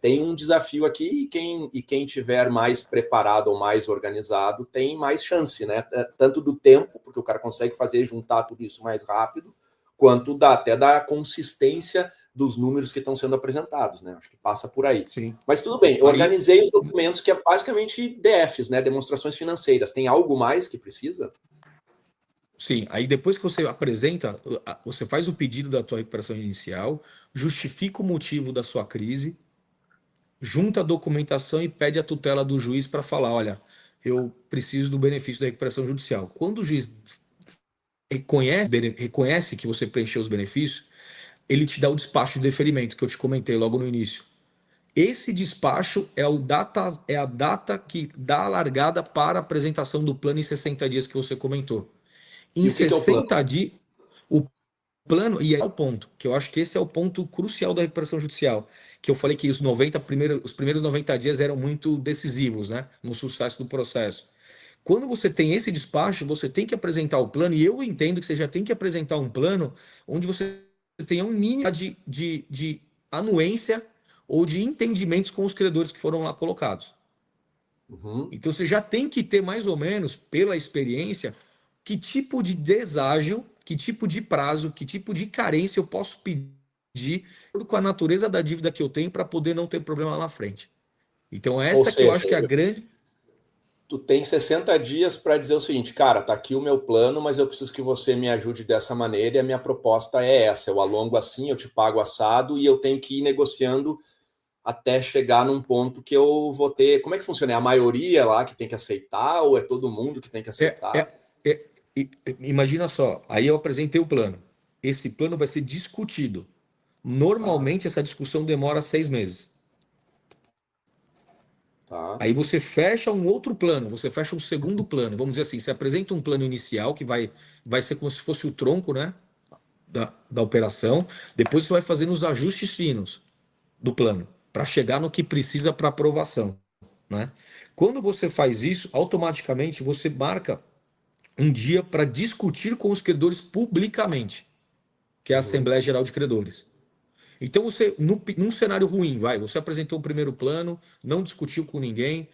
tem um desafio aqui e quem tiver mais preparado ou mais organizado tem mais chance, né? Tanto do tempo, porque o cara consegue juntar tudo isso mais rápido, quanto até da consistência dos números que estão sendo apresentados, né? Acho que passa por aí. Sim. Mas tudo bem, eu Aí, organizei os documentos que é basicamente DFs, né? Demonstrações financeiras. Tem algo mais que precisa? sim, aí depois que você apresenta, você faz o pedido da tua recuperação inicial, justifica o motivo da sua crise, junta a documentação e pede a tutela do juiz para falar, olha, eu preciso do benefício da recuperação judicial. Quando o juiz reconhece que você preencheu os benefícios, ele te dá o despacho de deferimento que eu te comentei logo no início. Esse despacho é a data que dá a largada para a apresentação do plano em 60 dias que você comentou. E Em o que é o plano? 60 dias, o plano, e é o ponto, que eu acho que esse é o ponto crucial da recuperação judicial, que eu falei que os primeiros 90 dias eram muito decisivos, né, no sucesso do processo. Quando você tem esse despacho, você tem que apresentar o plano, e eu entendo que você já tem que apresentar um plano onde você tenha um mínimo de anuência ou de entendimentos com os credores que foram lá colocados. Uhum. Então você já tem que ter mais ou menos, pela experiência, que tipo de deságio, que tipo de prazo, que tipo de carência eu posso pedir com a natureza da dívida que eu tenho para poder não ter problema lá na frente. Então Ou essa que eu seja, acho que é a grande. tu tem 60 dias para dizer o seguinte, cara, tá aqui o meu plano, mas eu preciso que você me ajude dessa maneira e a minha proposta é essa. Eu alongo assim, eu te pago assado e eu tenho que ir negociando até chegar num ponto que eu vou ter. Como é que funciona? É a maioria lá que tem que aceitar ou é todo mundo que tem que É, aceitar? é, Imagina só, aí eu apresentei o plano. Esse plano vai ser discutido. Tá, Normalmente essa discussão demora 6 meses. tá. Aí você fecha um outro plano, você fecha um segundo plano. Vamos dizer assim, você apresenta um plano inicial que vai ser como se fosse o tronco, né, da operação. Depois você vai fazendo os ajustes finos do plano para chegar no que precisa para aprovação, né? Quando você faz isso, automaticamente você marca um dia para discutir com os credores publicamente, que é a Uhum. Assembleia Geral de Credores. Então você, num cenário ruim, você apresentou o primeiro plano, não discutiu com ninguém,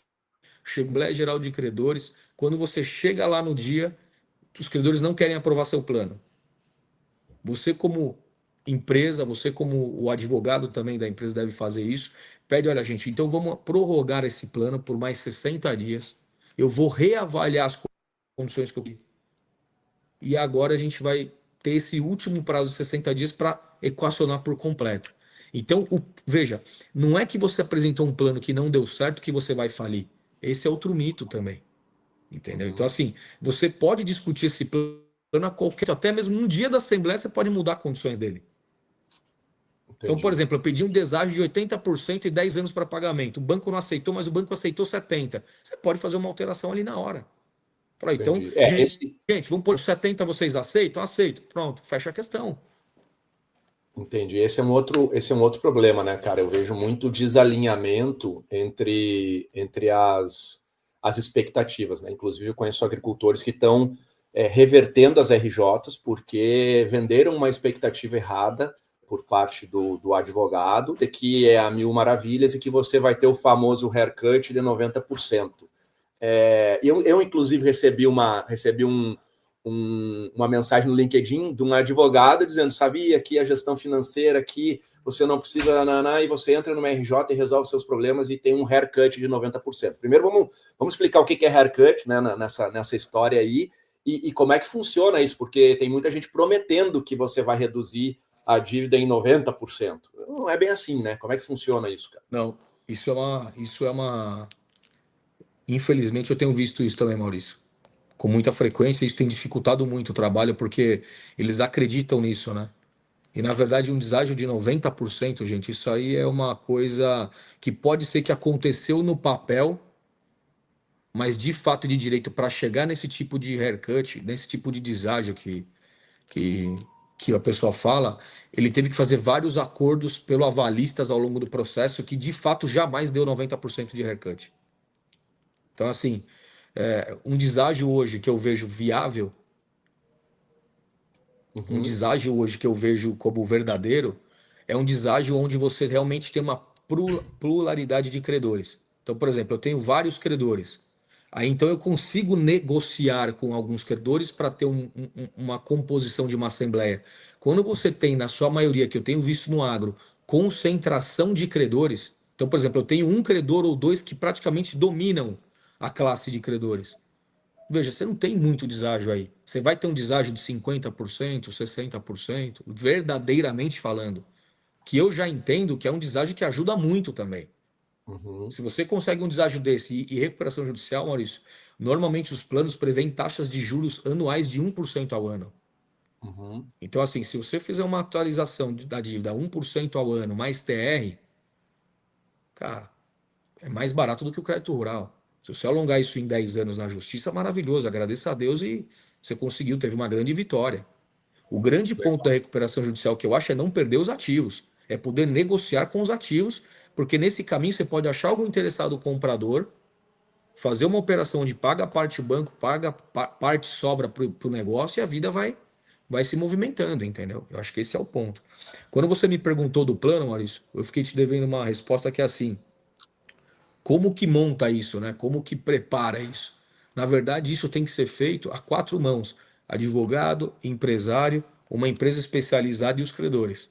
Assembleia Geral de Credores, quando você chega lá no dia, os credores não querem aprovar seu plano. Você como empresa, você como o advogado também da empresa deve fazer isso, pede, olha gente, então vamos prorrogar esse plano por mais 60 dias, eu vou reavaliar as condições que eu e agora a gente vai ter esse último prazo de 60 dias para equacionar por completo. Então, veja, não é que você apresentou um plano que não deu certo que você vai falir. Esse é outro mito também, entendeu? Então, Uhum. assim, você pode discutir esse plano a qualquer, até mesmo no dia da assembleia você pode mudar condições dele. Então, por Entendi. exemplo, eu pedi um deságio de 80% e 10 anos para pagamento. O banco não aceitou, mas o banco aceitou 70%. Você pode fazer uma alteração ali na hora. Então, Entendi. gente, vamos pôr 70, vocês aceitam? Aceito. Pronto, fecha a questão. Entendi. Esse é um outro problema, né, cara? Eu vejo muito desalinhamento entre as expectativas, né? Inclusive, eu conheço agricultores que estão revertendo as RJs porque venderam uma expectativa errada por parte do advogado de que é a mil maravilhas e que você vai ter o famoso haircut de 90%. Eu inclusive, recebi uma mensagem no LinkedIn de um advogado dizendo, sabia que a gestão financeira aqui, você não precisa, e você entra no RJ e resolve seus problemas e tem um haircut de 90%. Primeiro, vamos explicar o que é haircut, né, nessa história aí e como é que funciona isso, porque tem muita gente prometendo que você vai reduzir a dívida em 90%. Não é bem assim, né? Como é que funciona isso, cara? Não, isso é uma Infelizmente, eu tenho visto isso também, Maurício. Com muita frequência, isso tem dificultado muito o trabalho, porque eles acreditam nisso, né? E na verdade, um deságio de 90%, gente, isso aí é uma coisa que pode ser que aconteceu no papel, mas de fato de direito, para chegar nesse tipo de haircut, nesse tipo de deságio que, que a pessoa fala, ele teve que fazer vários acordos pelo avalistas ao longo do processo, que de fato jamais deu 90% de haircut. Então, assim, um deságio hoje que eu vejo viável, um Uhum, deságio hoje que eu vejo como verdadeiro, é um deságio onde você realmente tem uma pluralidade de credores. Então, por exemplo, eu tenho vários credores. Aí então eu consigo negociar com alguns credores para ter uma composição de uma assembleia. Quando você tem, na sua maioria, que eu tenho visto no agro, concentração de credores. Então, por exemplo, eu tenho um credor ou dois que praticamente dominam a classe de credores. Veja, você não tem muito deságio aí. Você vai ter um deságio de 50%, 60%, verdadeiramente falando. Que eu já entendo que é um deságio que ajuda muito também. uhum, Se você consegue um deságio desse e recuperação judicial, Maurício, normalmente os planos prevêem taxas de juros anuais de 1% ao ano. uhum. Então, assim, se você fizer uma atualização da dívida 1% ao ano mais TR, cara, é mais barato do que o crédito rural. Se você alongar isso em 10 anos na justiça, maravilhoso. Agradeça a Deus e você conseguiu, teve uma grande vitória. O grande ponto da recuperação judicial que eu acho é não perder os ativos, é poder negociar com os ativos, porque nesse caminho você pode achar algum interessado comprador, fazer uma operação onde paga parte o banco, paga parte sobra para o negócio e a vida vai se movimentando, entendeu? Eu acho que esse é o ponto. Quando você me perguntou do plano, Maurício, eu fiquei te devendo uma resposta que é assim: como que monta isso, né? Como que prepara isso? Na verdade, isso tem que ser feito a quatro mãos: advogado, empresário, uma empresa especializada e os credores.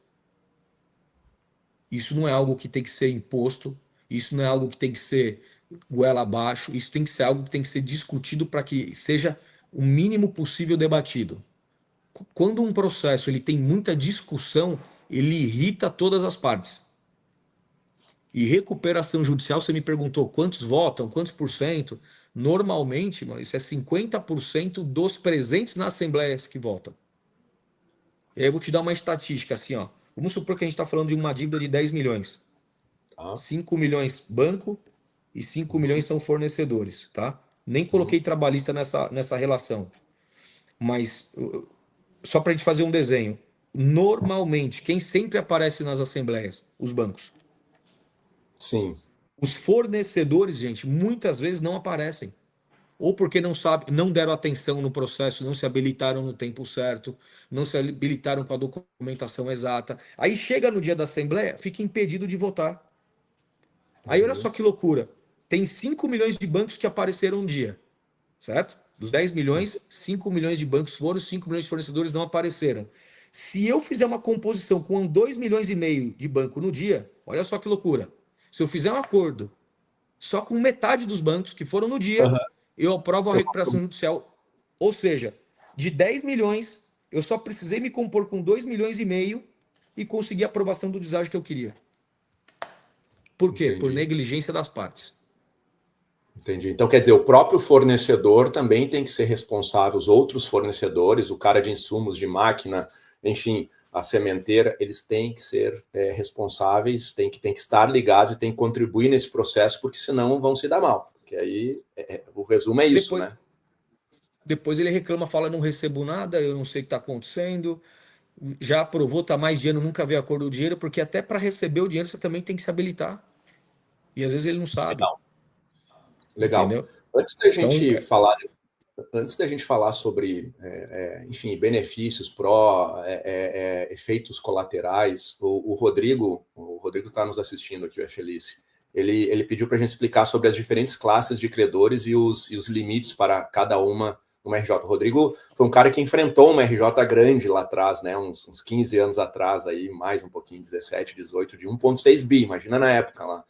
Isso não é algo que tem que ser imposto, isso não é algo que tem que ser goela abaixo, isso tem que ser algo que tem que ser discutido para que seja o mínimo possível debatido. Quando um processo ele tem muita discussão, ele irrita todas as partes. E recuperação judicial, você me perguntou quantos votam, quantos por cento? Normalmente, mano, isso é 50% dos presentes na Assembleia que votam. E aí eu vou te dar uma estatística assim, ó. Vamos supor que a gente está falando de uma dívida de 10 milhões. Tá. 5 milhões banco e 5 milhões Uhum, são fornecedores, tá? Nem uhum, coloquei trabalhista nessa relação. Mas só para a gente fazer um desenho. Normalmente, quem sempre aparece nas assembleias? Os bancos. sim. Os fornecedores, gente, muitas vezes não aparecem. Ou porque não sabe, não deram atenção no processo, não se habilitaram no tempo certo, não se habilitaram com a documentação exata. Aí chega no dia da assembleia, fica impedido de votar. Aí olha só Uhum, que loucura. Tem 5 milhões de bancos que apareceram um dia, certo? Dos 10 milhões, 5 milhões de bancos foram, 5 milhões de fornecedores não apareceram. Se eu fizer uma composição com 2 milhões e meio de banco no dia, olha só que loucura. Se eu fizer um acordo só com metade dos bancos que foram no dia, aham. eu aprovo a Eu- recuperação judicial. Ou seja, de 10 milhões, eu só precisei me compor com 2 milhões e meio e conseguir a aprovação do deságio que eu queria. Por quê? Por Entendi. negligência das partes. Entendi. Então, quer dizer, o próprio fornecedor também tem que ser responsável, os outros fornecedores, o cara de insumos, de máquina, enfim, a sementeira, eles têm que ser responsáveis, têm que estar ligados e têm que contribuir nesse processo, porque senão vão se dar mal. Porque aí o resumo é isso, Depois, né? depois ele reclama, fala, não recebo nada, eu não sei o que está acontecendo. Já aprovou, tá mais dinheiro, nunca veio a cor do dinheiro, porque até para receber o dinheiro você também tem que se habilitar. E às vezes ele não sabe, Legal. Legal. entendeu? Antes da Então, gente falar Antes da gente falar sobre, enfim, benefícios pró, efeitos colaterais, o Rodrigo está nos assistindo aqui, o Felice. Ele pediu para a gente explicar sobre as diferentes classes de credores e os limites para cada uma no RJ. O Rodrigo foi um cara que enfrentou uma RJ grande lá atrás, né, uns 15 anos atrás, aí, mais um pouquinho, 17, 18, de 1,6 bi, imagina na época lá.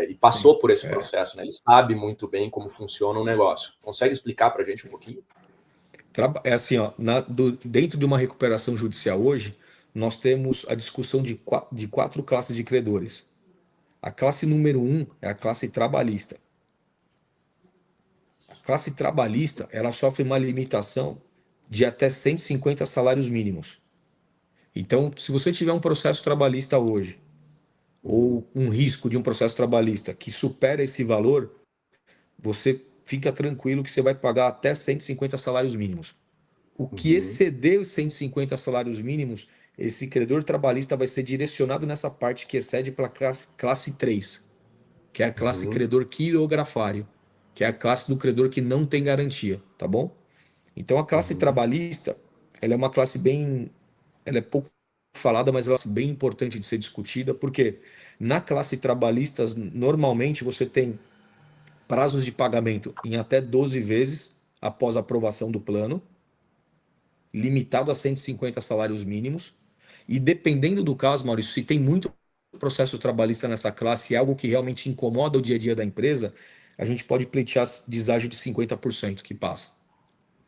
E sim. passou por esse processo, né? Ele sabe muito bem como funciona o negócio. Consegue explicar para a gente um pouquinho? É assim, ó, dentro de uma recuperação judicial hoje, nós temos a discussão de quatro classes de credores. A classe número um é a classe trabalhista. classe trabalhista, ela sofre uma limitação de até 150 salários mínimos. Então, se você tiver um processo trabalhista hoje, ou um risco de um processo trabalhista que supera esse valor, você fica tranquilo que você vai pagar até 150 salários mínimos. O que exceder os 150 salários mínimos, esse credor trabalhista vai ser direcionado nessa parte que excede para a classe 3, que é a classe credor quirografário, que é a classe do credor que não tem garantia, tá bom? Então a classe trabalhista, ela é uma classe bem, ela é pouco falada, mas ela é bem importante de ser discutida, porque na classe trabalhista, normalmente você tem prazos de pagamento em até 12 vezes após a aprovação do plano, limitado a 150 salários mínimos, e dependendo do caso, Maurício, se tem muito processo trabalhista nessa classe, é algo que realmente incomoda o dia a dia da empresa, a gente pode pleitear deságio de 50% que passa.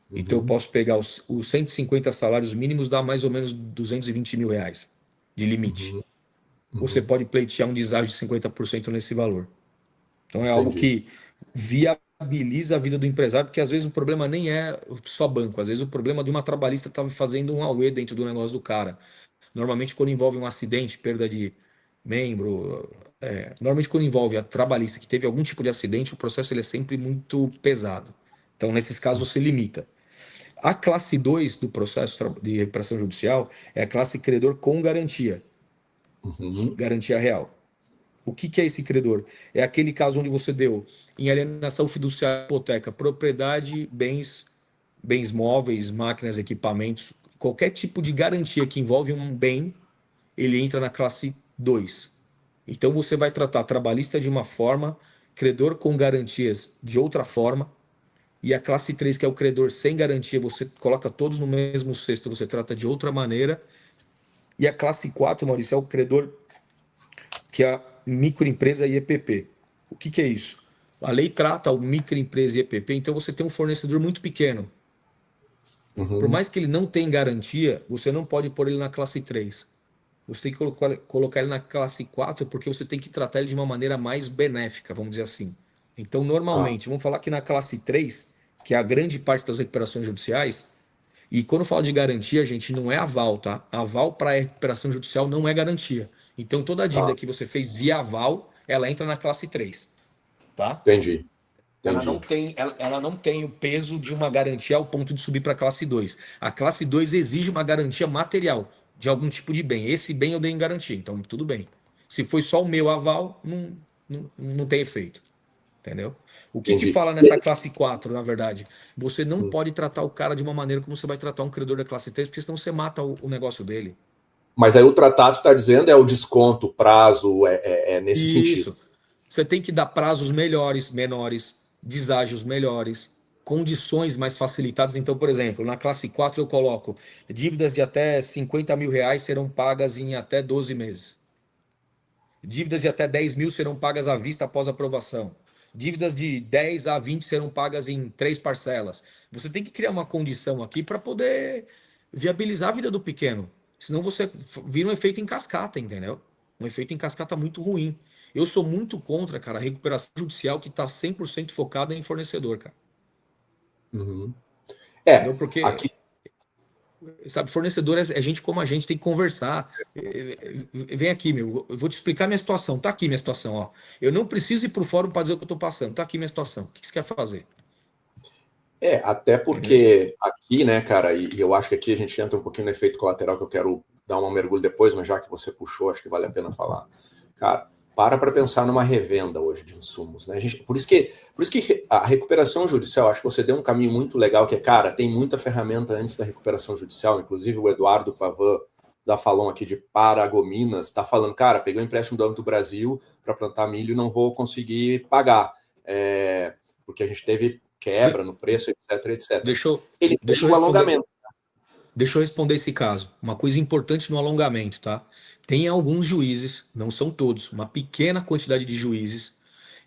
Então eu posso pegar os 150 salários mínimos, dá mais ou menos 220 mil reais de limite. Você pode pleitear um deságio de 50% nesse valor. Então é algo que viabiliza a vida do empresário, porque às vezes o problema nem é só banco, às vezes o problema de uma trabalhista estava fazendo um auê dentro do negócio do cara. Normalmente quando envolve um acidente, perda de membro, normalmente quando envolve a trabalhista que teve algum tipo de acidente, o processo ele é sempre muito pesado. Então nesses casos você limita. A classe 2 do processo de recuperação judicial é a classe credor com garantia, garantia real. O que é esse credor? É aquele caso onde você deu em alienação fiduciária, hipoteca, propriedade, bens móveis, máquinas, equipamentos, qualquer tipo de garantia que envolve um bem, ele entra na classe 2. Então você vai tratar trabalhista de uma forma, credor com garantias de outra forma, e a classe 3, que é o credor sem garantia, você coloca todos no mesmo cesto, você trata de outra maneira. E a classe 4, Maurício, é o credor que é a microempresa e EPP. O que é isso? A lei trata o microempresa e EPP, então você tem um fornecedor muito pequeno. Por mais que ele não tenha garantia, você não pode pôr ele na classe 3. Você tem que colocar ele na classe 4 porque você tem que tratar ele de uma maneira mais benéfica, vamos dizer assim. Então, normalmente, vamos falar que na classe 3, que é a grande parte das recuperações judiciais, e quando eu falo de garantia, gente, não é aval, tá? Aval para recuperação judicial não é garantia. Então, toda a dívida que você fez via aval, ela entra na classe 3, tá? Entendi. Ela não tem o peso de uma garantia ao ponto de subir para a classe 2. A classe 2 exige uma garantia material de algum tipo de bem. Esse bem eu dei em garantia, então tudo bem. Se foi só o meu aval, não tem efeito. Entendeu? O que fala nessa classe 4, na verdade? Você não pode tratar o cara de uma maneira como você vai tratar um credor da classe 3, porque senão você mata o negócio dele. Mas aí o tratado está dizendo o desconto, o prazo, nesse sentido. Você tem que dar prazos melhores, menores, deságios melhores, condições mais facilitadas. Então, por exemplo, na classe 4 eu coloco dívidas de até 50 mil reais serão pagas em até 12 meses. Dívidas de até 10 mil serão pagas à vista após aprovação. Dívidas de 10 a 20 serão pagas em 3 parcelas. Você tem que criar uma condição aqui para poder viabilizar a vida do pequeno. Senão você vira um efeito em cascata, entendeu? Um efeito em cascata muito ruim. Eu sou muito contra, cara, a recuperação judicial que está 100% focada em fornecedor, cara. Entendeu? Porque aqui... sabe, fornecedor é gente como a gente, tem que conversar. Vem aqui, meu, eu vou te explicar minha situação. Tá aqui minha situação, ó. Eu não preciso ir pro fórum para dizer o que eu tô passando. Tá aqui minha situação. O que você quer fazer? Até porque aqui, né, cara, e eu acho que aqui a gente entra um pouquinho no efeito colateral que eu quero dar um mergulho depois, mas já que você puxou, acho que vale a pena falar. Cara, para pensar numa revenda hoje de insumos, né? Por isso que a recuperação judicial, acho que você deu um caminho muito legal, que é, cara, tem muita ferramenta antes da recuperação judicial, inclusive o Eduardo Pavan, da Falon aqui de Paragominas, está falando, cara, peguei um empréstimo do Banco do Brasil para plantar milho e não vou conseguir pagar, porque a gente teve quebra no preço, etc. Ele tem o alongamento. Deixa eu responder esse caso. Uma coisa importante no alongamento, tá? Tem alguns juízes, não são todos, uma pequena quantidade de juízes,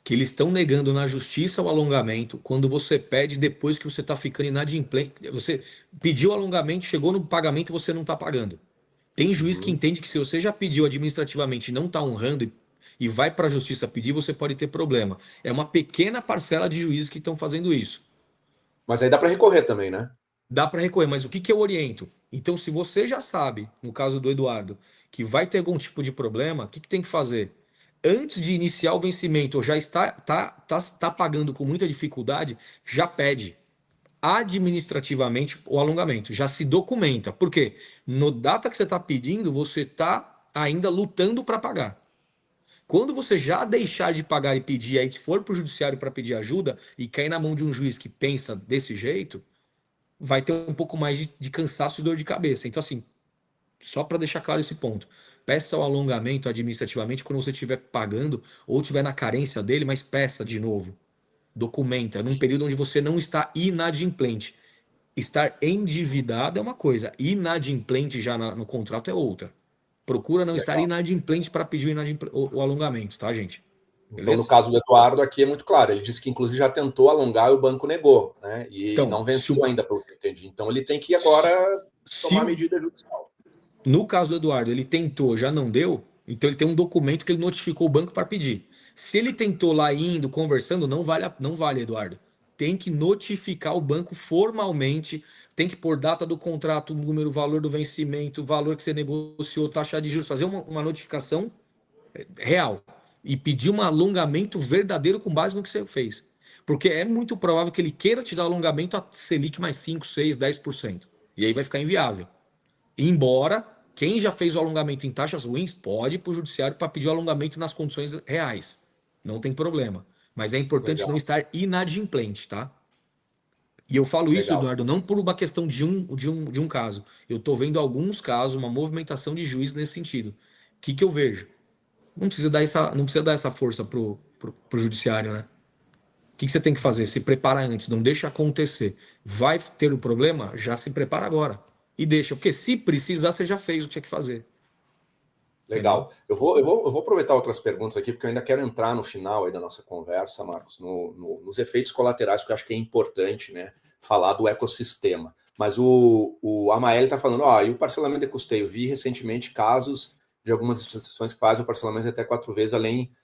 que eles estão negando na justiça o alongamento quando você pede depois que você está ficando inadimplente. Você pediu o alongamento, chegou no pagamento e você não está pagando. Tem juiz que entende que se você já pediu administrativamente e não está honrando e vai para a justiça pedir, você pode ter problema. É uma pequena parcela de juízes que estão fazendo isso. Mas aí dá para recorrer também, né? Dá para recorrer, mas o que eu oriento? Então, se você já sabe, no caso do Eduardo, que vai ter algum tipo de problema, o que tem que fazer? Antes de iniciar o vencimento, ou já está pagando com muita dificuldade, já pede administrativamente o alongamento, já se documenta. Por quê? No data que você está pedindo, você está ainda lutando para pagar. Quando você já deixar de pagar e pedir, aí se for para o judiciário para pedir ajuda e cair na mão de um juiz que pensa desse jeito, vai ter um pouco mais de cansaço e dor de cabeça. Então, assim, só para deixar claro esse ponto, peça o alongamento administrativamente quando você estiver pagando ou estiver na carência dele, mas peça de novo. Documenta, num período onde você não está inadimplente. Estar endividado é uma coisa, inadimplente já no contrato é outra. Procura não estar Legal. inadimplente para pedir o alongamento, tá, gente? Então, no Beleza? caso do Eduardo, aqui é muito claro. Ele disse que, inclusive, já tentou alongar e o banco negou, né? E Então, não venceu ainda, pelo que eu entendi. Então, ele tem que agora se tomar o medida judicial. No caso do Eduardo, ele tentou, já não deu, então ele tem um documento que ele notificou o banco para pedir. Se ele tentou lá indo, conversando, não vale, Eduardo. Tem que notificar o banco formalmente, tem que pôr data do contrato, número, valor do vencimento, valor que você negociou, taxa de juros, fazer uma notificação real e pedir um alongamento verdadeiro com base no que você fez. Porque é muito provável que ele queira te dar alongamento a Selic mais 5, 6, 10%. E aí vai ficar inviável. Embora quem já fez o alongamento em taxas ruins pode ir para o judiciário para pedir o alongamento nas condições reais. Não tem problema. Mas é importante não Legal, estar inadimplente, tá? E eu falo isso, legal. Eduardo, não por uma questão de um caso. Eu estou vendo alguns casos, uma movimentação de juiz nesse sentido. O que eu vejo? Não precisa dar essa força pro judiciário, né? O que você tem que fazer? Se prepara antes, não deixa acontecer. Vai ter o problema? Já se prepara agora. E deixa, porque se precisar, você já fez o que tinha que fazer. Entendeu? Legal. Eu vou aproveitar outras perguntas aqui, porque eu ainda quero entrar no final aí da nossa conversa, Marcos, nos efeitos colaterais, porque eu acho que é importante, né, falar do ecossistema. Mas o Amael está falando, e o parcelamento de custeio? Vi recentemente casos de algumas instituições que fazem o parcelamento até 4 vezes,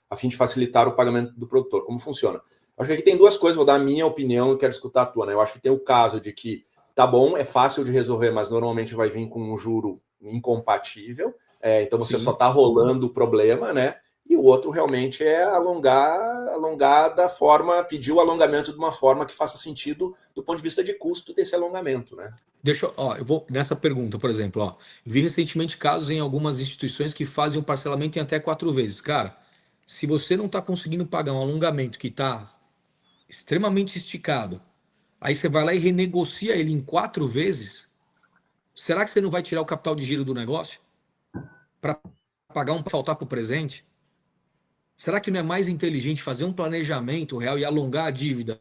a fim de facilitar o pagamento do produtor. Como funciona? Acho que aqui tem duas coisas, vou dar a minha opinião e quero escutar a tua, né? Eu acho que tem o caso de que, tá bom, é fácil de resolver, mas normalmente vai vir com um juro incompatível. Então você só Sim. está rolando o problema, né? E o outro realmente é alongar da forma, pedir o alongamento de uma forma que faça sentido do ponto de vista de custo desse alongamento, né? Eu vou nessa pergunta, por exemplo, vi recentemente casos em algumas instituições que fazem o parcelamento em até 4 vezes. Cara, se você não está conseguindo pagar um alongamento que está extremamente esticado, aí você vai lá e renegocia ele em 4 vezes, será que você não vai tirar o capital de giro do negócio para pagar faltar para o presente? Será que não é mais inteligente fazer um planejamento real e alongar a dívida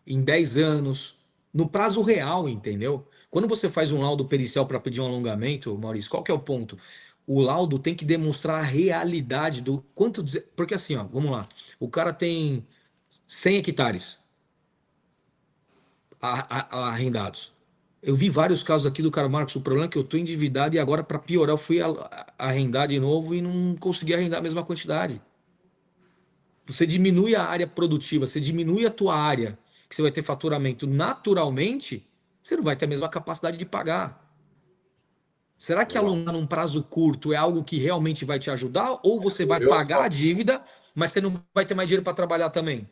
em 10 anos, no prazo real, entendeu? Quando você faz um laudo pericial para pedir um alongamento, Maurício, qual que é o ponto? O laudo tem que demonstrar a realidade do quanto. Porque assim, vamos lá. O cara tem 100 hectares arrendados. Eu vi vários casos aqui do cara, Marcos. O problema é que eu estou endividado e agora, para piorar, eu fui arrendar de novo e não consegui arrendar a mesma quantidade. Você diminui a área produtiva, você diminui a tua área, que você vai ter faturamento naturalmente, você não vai ter a mesma capacidade de pagar. Será que Legal. alongar num prazo curto é algo que realmente vai te ajudar? Ou você vai Eu pagar a dívida, mas você não vai ter mais dinheiro para trabalhar também?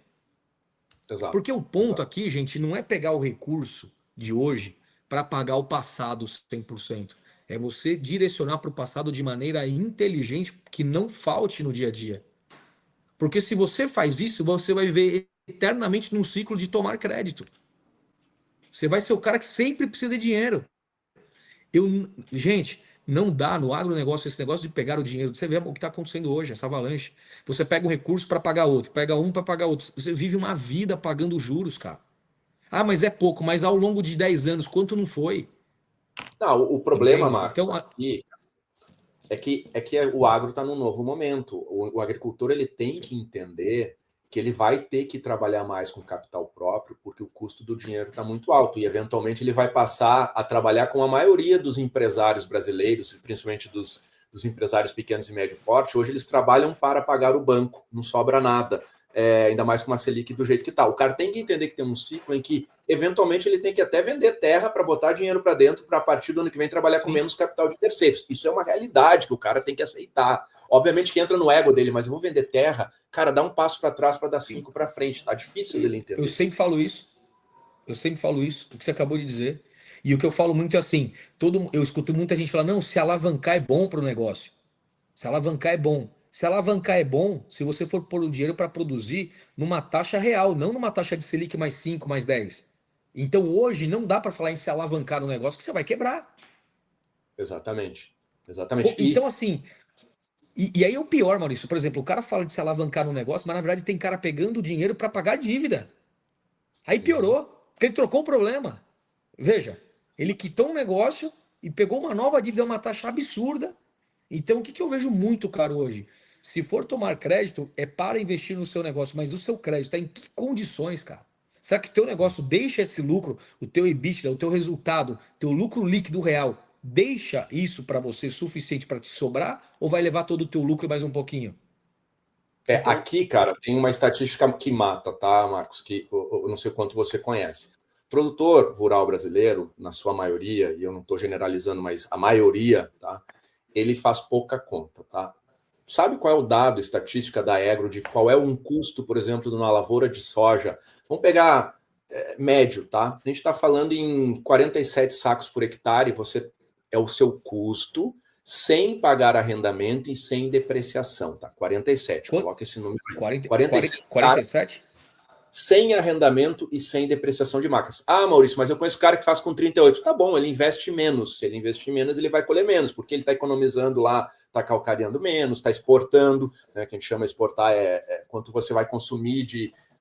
Exato, Porque o ponto exato. aqui, gente, não é pegar o recurso de hoje para pagar o passado 100%. É você direcionar para o passado de maneira inteligente, que não falte no dia a dia. Porque se você faz isso, você vai viver eternamente num ciclo de tomar crédito. Você vai ser o cara que sempre precisa de dinheiro. Gente, não dá no agronegócio esse negócio de pegar o dinheiro. Você vê o que está acontecendo hoje, essa avalanche. Você pega um recurso para pagar outro, pega um para pagar outro. Você vive uma vida pagando juros, cara. Ah, mas é pouco, mas ao longo de 10 anos, quanto não foi? Não, o problema, Entende? Marcos, Então, aqui é que o agro está num novo momento. O agricultor ele tem que entender que ele vai ter que trabalhar mais com capital próprio, porque o custo do dinheiro está muito alto, e eventualmente ele vai passar a trabalhar com a maioria dos empresários brasileiros, principalmente dos empresários pequenos e médio porte. Hoje eles trabalham para pagar o banco, não sobra nada. ainda mais com uma Selic do jeito que está. O cara tem que entender que tem um ciclo em que, eventualmente, ele tem que até vender terra para botar dinheiro para dentro para, a partir do ano que vem, trabalhar com menos capital de terceiros. Isso é uma realidade que o cara tem que aceitar. Obviamente que entra no ego dele, mas eu vou vender terra, cara, dá um passo para trás para dar 5 para frente. Tá difícil dele entender. Eu sempre falo isso. Eu sempre falo isso, o que você acabou de dizer. E o que eu falo muito é assim, eu escuto muita gente falar, não, se alavancar é bom para o negócio. Se alavancar é bom. Se alavancar é bom, se você for pôr o dinheiro para produzir numa taxa real, não numa taxa de Selic mais 5, mais 10. Então hoje não dá para falar em se alavancar no negócio que você vai quebrar. Exatamente. Exatamente. Então assim, e aí é o pior, Maurício. Por exemplo, o cara fala de se alavancar no negócio, mas na verdade tem cara pegando dinheiro para pagar a dívida. Aí piorou, porque ele trocou o problema. Veja, ele quitou um negócio e pegou uma nova dívida, uma taxa absurda. Então, o que eu vejo muito caro hoje? Se for tomar crédito, é para investir no seu negócio, mas o seu crédito está em que condições, cara? Será que o teu negócio deixa esse lucro, o teu EBITDA, o teu resultado, teu lucro líquido real, deixa isso para você suficiente para te sobrar ou vai levar todo o teu lucro e mais um pouquinho? Então, aqui, cara, tem uma estatística que mata, tá, Marcos? Que eu não sei quanto você conhece. Produtor rural brasileiro, na sua maioria, e eu não estou generalizando, mas a maioria, tá? Ele faz pouca conta, tá? Sabe qual é o dado estatística da Egro de qual é um custo, por exemplo, de uma lavoura de soja? Vamos pegar médio, tá? A gente está falando em 47 sacos por hectare, você é o seu custo sem pagar arrendamento e sem depreciação, tá? 47, coloca esse número aí. 47? Sem arrendamento e sem depreciação de máquinas. Ah, Maurício, mas eu conheço cara que faz com 38. Tá bom, ele investe menos. Se ele investir menos, ele vai colher menos, porque ele está economizando lá, está calcareando menos, está exportando, né, que a gente chama de exportar quanto você vai consumir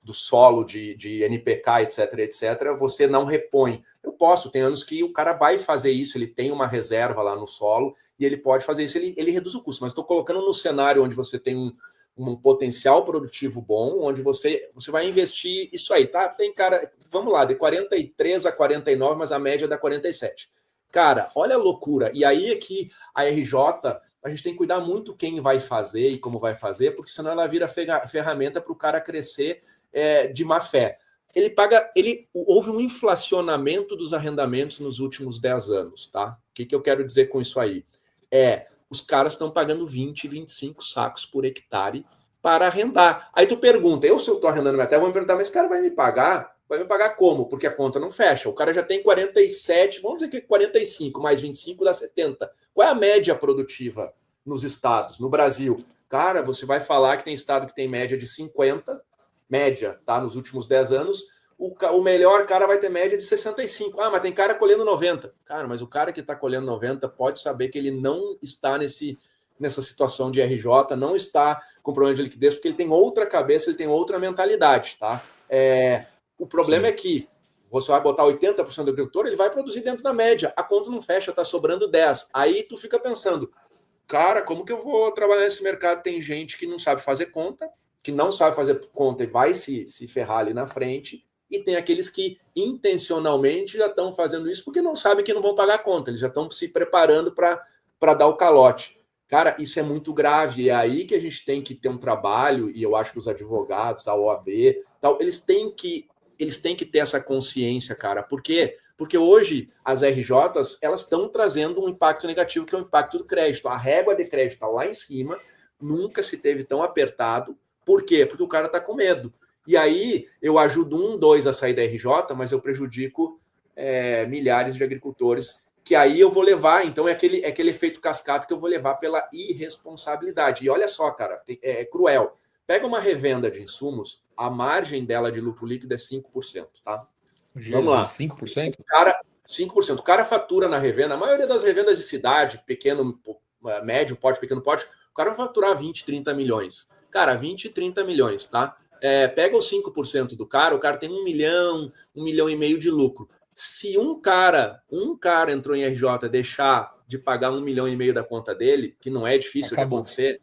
do solo, de NPK, etc., você não repõe. Eu posso, tem anos que o cara vai fazer isso, ele tem uma reserva lá no solo e ele pode fazer isso, ele reduz o custo. Mas estou colocando no cenário onde você tem um potencial produtivo bom, onde você vai investir isso aí, tá? Tem cara, vamos lá, de 43 a 49, mas a média é da 47. Cara, olha a loucura. E aí é que a RJ, a gente tem que cuidar muito quem vai fazer e como vai fazer, porque senão ela vira ferramenta para o cara crescer de má fé. Houve um inflacionamento dos arrendamentos nos últimos 10 anos, tá? O que eu quero dizer com isso aí? Os caras estão pagando 20, 25 sacos por hectare para arrendar. Aí tu pergunta, se eu estou arrendando minha terra, vou me perguntar, mas esse cara vai me pagar? Vai me pagar como? Porque a conta não fecha. O cara já tem 47, vamos dizer que 45 mais 25 dá 70. Qual é a média produtiva nos estados, no Brasil? Cara, você vai falar que tem estado que tem média de 50, média, tá? Nos últimos 10 anos, o melhor cara vai ter média de 65. Ah, mas tem cara colhendo 90. Cara, mas o cara que está colhendo 90 pode saber que ele não está nessa situação de RJ, não está com problema de liquidez, porque ele tem outra cabeça, ele tem outra mentalidade, tá? O problema é que você vai botar 80% do agricultor, ele vai produzir dentro da média. A conta não fecha, tá sobrando 10. Aí tu fica pensando, cara, como que eu vou trabalhar nesse mercado? Tem gente que não sabe fazer conta, que não sabe fazer conta e vai se ferrar ali na frente, e tem aqueles que intencionalmente já estão fazendo isso porque não sabem que não vão pagar a conta, eles já estão se preparando para dar o calote. Cara, isso é muito grave, é aí que a gente tem que ter um trabalho, e eu acho que os advogados, a OAB, tal, eles têm que ter essa consciência, cara, porque hoje as RJs, elas estão trazendo um impacto negativo, que é o impacto do crédito. A régua de crédito está lá em cima, nunca se teve tão apertado. Por quê? Porque o cara está com medo. E aí eu ajudo 2 a sair da RJ, mas eu prejudico milhares de agricultores, que aí eu vou levar, então é aquele efeito cascata que eu vou levar pela irresponsabilidade. E olha só, cara, é cruel. Pega uma revenda de insumos, a margem dela de lucro líquido é 5%, tá? Jesus, vamos lá. 5%? 5%. O cara fatura na revenda, a maioria das revendas de cidade, pequeno, médio porte, pequeno porte, o cara vai faturar 20, 30 milhões. Cara, 20, 30 milhões, tá? Pega os 5% do cara, o cara tem 1 milhão, 1,5 milhão de lucro. Se um cara entrou em RJ deixar de pagar 1,5 milhão da conta dele, que não é difícil de acontecer,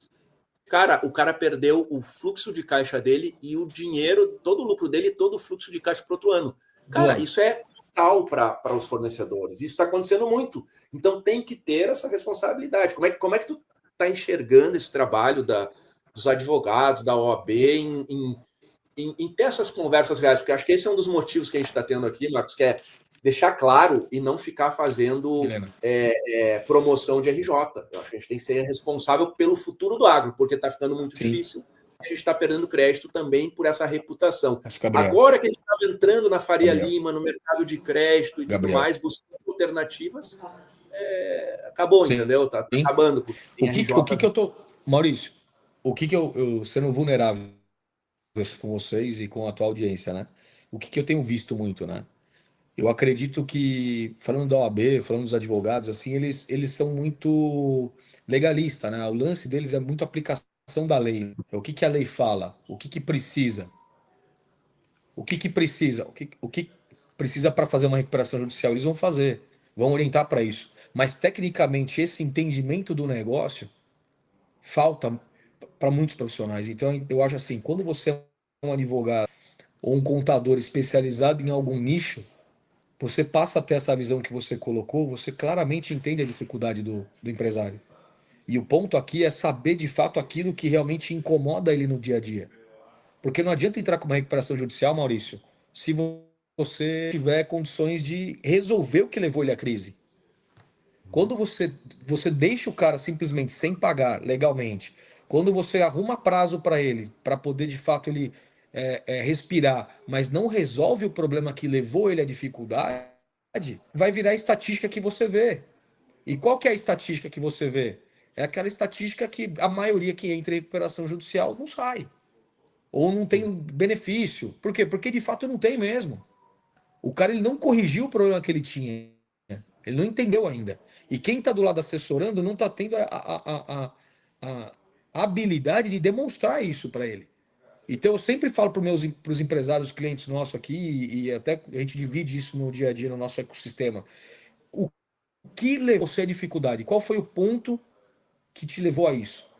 cara, o cara perdeu o fluxo de caixa dele e o dinheiro, todo o lucro dele e todo o fluxo de caixa para outro ano. Cara, isso é fatal para os fornecedores. Isso está acontecendo muito. Então tem que ter essa responsabilidade. Como é que tu está enxergando esse trabalho dos advogados, da OAB, em em ter essas conversas reais, porque acho que esse é um dos motivos que a gente está tendo aqui, Marcos, que é deixar claro e não ficar fazendo promoção de RJ. Eu acho que a gente tem que ser responsável pelo futuro do agro, porque está ficando muito difícil. A gente está perdendo crédito também por essa reputação. Agora que a gente estava entrando na Faria Lima, no mercado de crédito e tudo mais, buscando alternativas, acabou, entendeu? Está acabando. O que eu tô... Maurício, o que eu sendo vulnerável com vocês e com a tua audiência, né? O que eu tenho visto muito, né? Eu acredito que, falando da OAB, falando dos advogados, assim, eles são muito legalistas, né? O lance deles é muito aplicação da lei. É o que a lei fala, o que precisa. O que precisa, o que precisa para fazer uma recuperação judicial, eles vão fazer, vão orientar para isso. Mas, tecnicamente, esse entendimento do negócio falta para muitos profissionais. Então, eu acho assim, quando você é um advogado ou um contador especializado em algum nicho, você passa a ter essa visão que você colocou, você claramente entende a dificuldade do empresário. E o ponto aqui é saber de fato aquilo que realmente incomoda ele no dia a dia. Porque não adianta entrar com uma recuperação judicial, Maurício, se você tiver condições de resolver o que levou ele à crise. Quando você deixa o cara simplesmente sem pagar legalmente, quando você arruma prazo para ele, para poder de fato ele respirar, mas não resolve o problema que levou ele à dificuldade, vai virar a estatística que você vê. E qual que é a estatística que você vê? É aquela estatística que a maioria que entra em recuperação judicial não sai. Ou não tem benefício. Por quê? Porque de fato não tem mesmo. O cara ele não corrigiu o problema que ele tinha. Ele não entendeu ainda. E quem está do lado assessorando não está tendo a habilidade de demonstrar isso para ele. Então eu sempre falo para os empresários, clientes nossos aqui, e até a gente divide isso no dia a dia no nosso ecossistema. O que levou você à dificuldade? Qual foi o ponto que te levou a isso?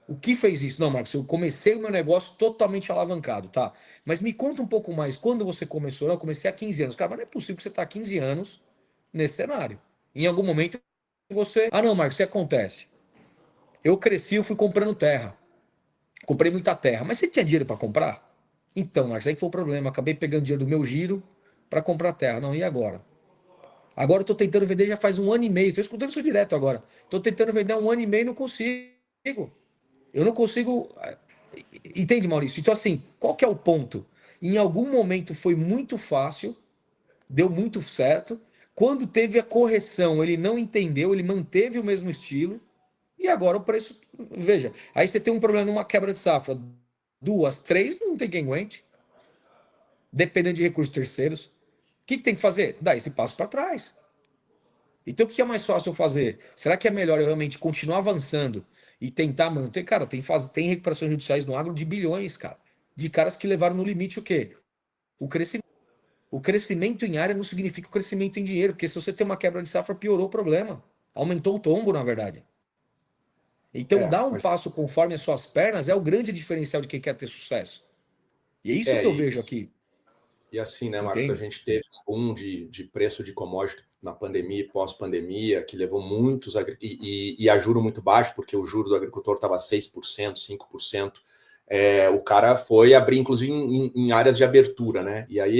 O que fez isso? Não, Marcos, eu comecei o meu negócio totalmente alavancado, tá? Mas me conta um pouco mais, quando você começou? Eu comecei há 15 anos. Cara, mas não é possível que você está há 15 anos nesse cenário. Em algum momento você... Ah, não, Marcos, o que acontece? Eu cresci, eu fui comprando terra. Comprei muita terra. Mas você tinha dinheiro para comprar? Então, Marcos, aí que foi o problema. Acabei pegando dinheiro do meu giro para comprar terra. Não, e agora? Agora eu estou tentando vender já faz 1 ano e meio. Estou escutando isso direto agora. Estou tentando vender há 1 ano e meio e não consigo. Eu não consigo... Entende, Maurício? Então, assim, qual que é o ponto? Em algum momento foi muito fácil, deu muito certo. Quando teve a correção, ele não entendeu, ele manteve o mesmo estilo. E agora o preço... Veja, aí você tem um problema numa quebra de safra. 2, 3, não tem quem aguente. Dependendo de recursos terceiros. O que tem que fazer? Dar esse passo para trás. Então, o que é mais fácil fazer? Será que é melhor eu realmente continuar avançando e tentar manter? Cara, tem recuperações judiciais no agro de bilhões, cara. De caras que levaram no limite o quê? O crescimento. O crescimento em área não significa o crescimento em dinheiro, porque se você tem uma quebra de safra, piorou o problema. Aumentou o tombo, na verdade. Então, dar um passo conforme as suas pernas é o grande diferencial de quem quer ter sucesso. E é isso que eu vejo aqui. E assim, né, Marcos, a gente teve um boom de preço de commodity na pandemia e pós-pandemia, que levou muitos... E a juro muito baixo, porque o juro do agricultor estava 6%, 5%. O cara foi abrir, inclusive, em áreas de abertura, né? E aí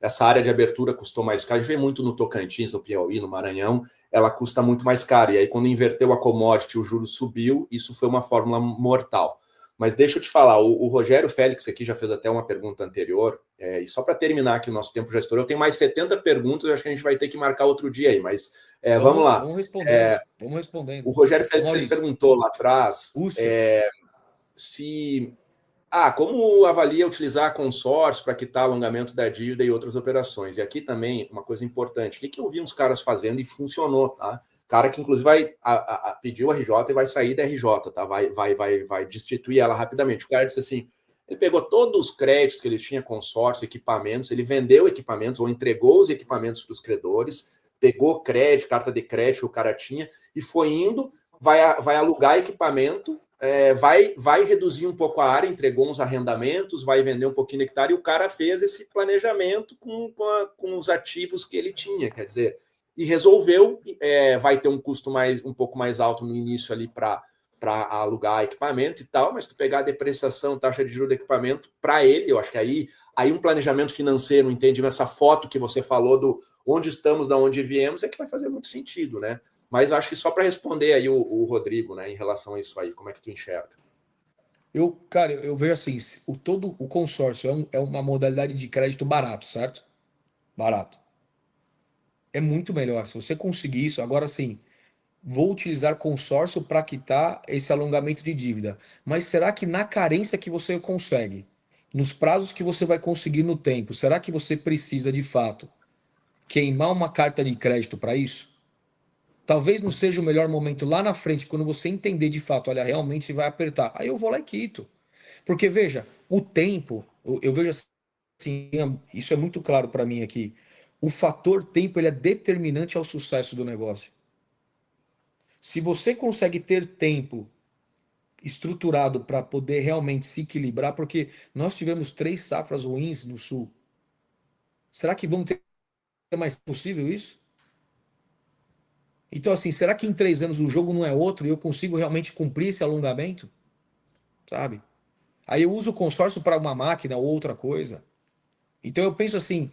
essa área de abertura custou mais caro. A gente vê muito no Tocantins, no Piauí, no Maranhão, ela custa muito mais caro. E aí, quando inverteu a commodity, o juro subiu, isso foi uma fórmula mortal. Mas deixa eu te falar, o Rogério Félix aqui já fez até uma pergunta anterior, e só para terminar que o nosso tempo já estourou, eu tenho mais 70 perguntas, eu acho que a gente vai ter que marcar outro dia aí, mas vamos lá. Vamos respondendo. O Rogério Félix ele perguntou lá atrás como avalia utilizar consórcio para quitar alongamento da dívida e outras operações. E aqui também, uma coisa importante, o que eu vi uns caras fazendo e funcionou, tá? Cara que inclusive vai pediu a RJ e vai sair da RJ, tá? Vai destituir ela rapidamente. O cara disse assim, ele pegou todos os créditos que ele tinha, consórcio, equipamentos, ele vendeu equipamentos ou entregou os equipamentos para os credores, pegou crédito, carta de crédito que o cara tinha e foi indo, vai alugar equipamento, vai reduzir um pouco a área, entregou uns arrendamentos, vai vender um pouquinho de hectare e o cara fez esse planejamento com os ativos que ele tinha, quer dizer... E resolveu, vai ter um custo um pouco mais alto no início ali para para alugar equipamento e tal, mas tu pegar a depreciação, taxa de juros do equipamento, para ele, eu acho que aí um planejamento financeiro, entende? Essa foto que você falou do onde estamos, da onde viemos, é que vai fazer muito sentido, né? Mas eu acho que só para responder aí o Rodrigo, né, em relação a isso aí, como é que tu enxerga? Cara, eu vejo assim, todo o consórcio é uma modalidade de crédito barato, certo? Barato. É muito melhor. Se você conseguir isso, agora sim, vou utilizar consórcio para quitar esse alongamento de dívida. Mas será que na carência que você consegue, nos prazos que você vai conseguir no tempo, será que você precisa de fato queimar uma carta de crédito para isso? Talvez não seja o melhor momento lá na frente, quando você entender de fato, olha, realmente vai apertar. Aí eu vou lá e quito. Porque veja, o tempo, eu vejo assim, isso é muito claro para mim aqui. O fator tempo ele é determinante ao sucesso do negócio. Se você consegue ter tempo estruturado para poder realmente se equilibrar, porque nós tivemos 3 safras ruins no Sul. Será que vamos ter mais possível isso? Então, assim, será que em 3 anos o jogo não é outro e eu consigo realmente cumprir esse alongamento? Sabe? Aí eu uso o consórcio para uma máquina ou outra coisa. Então eu penso assim,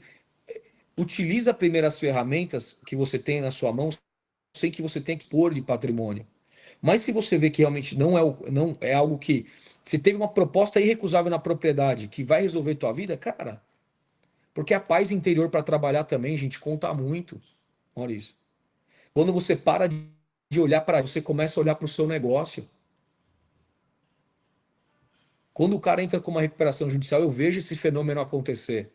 utiliza primeiro as ferramentas que você tem na sua mão, sem que você tenha que pôr de patrimônio. Mas se você vê que realmente não é algo que você teve uma proposta irrecusável na propriedade que vai resolver tua vida, cara, porque a paz interior para trabalhar também, gente, conta muito, Maurício. Quando você para de olhar para, você começa a olhar para o seu negócio. Quando o cara entra com uma recuperação judicial, eu vejo esse fenômeno acontecer.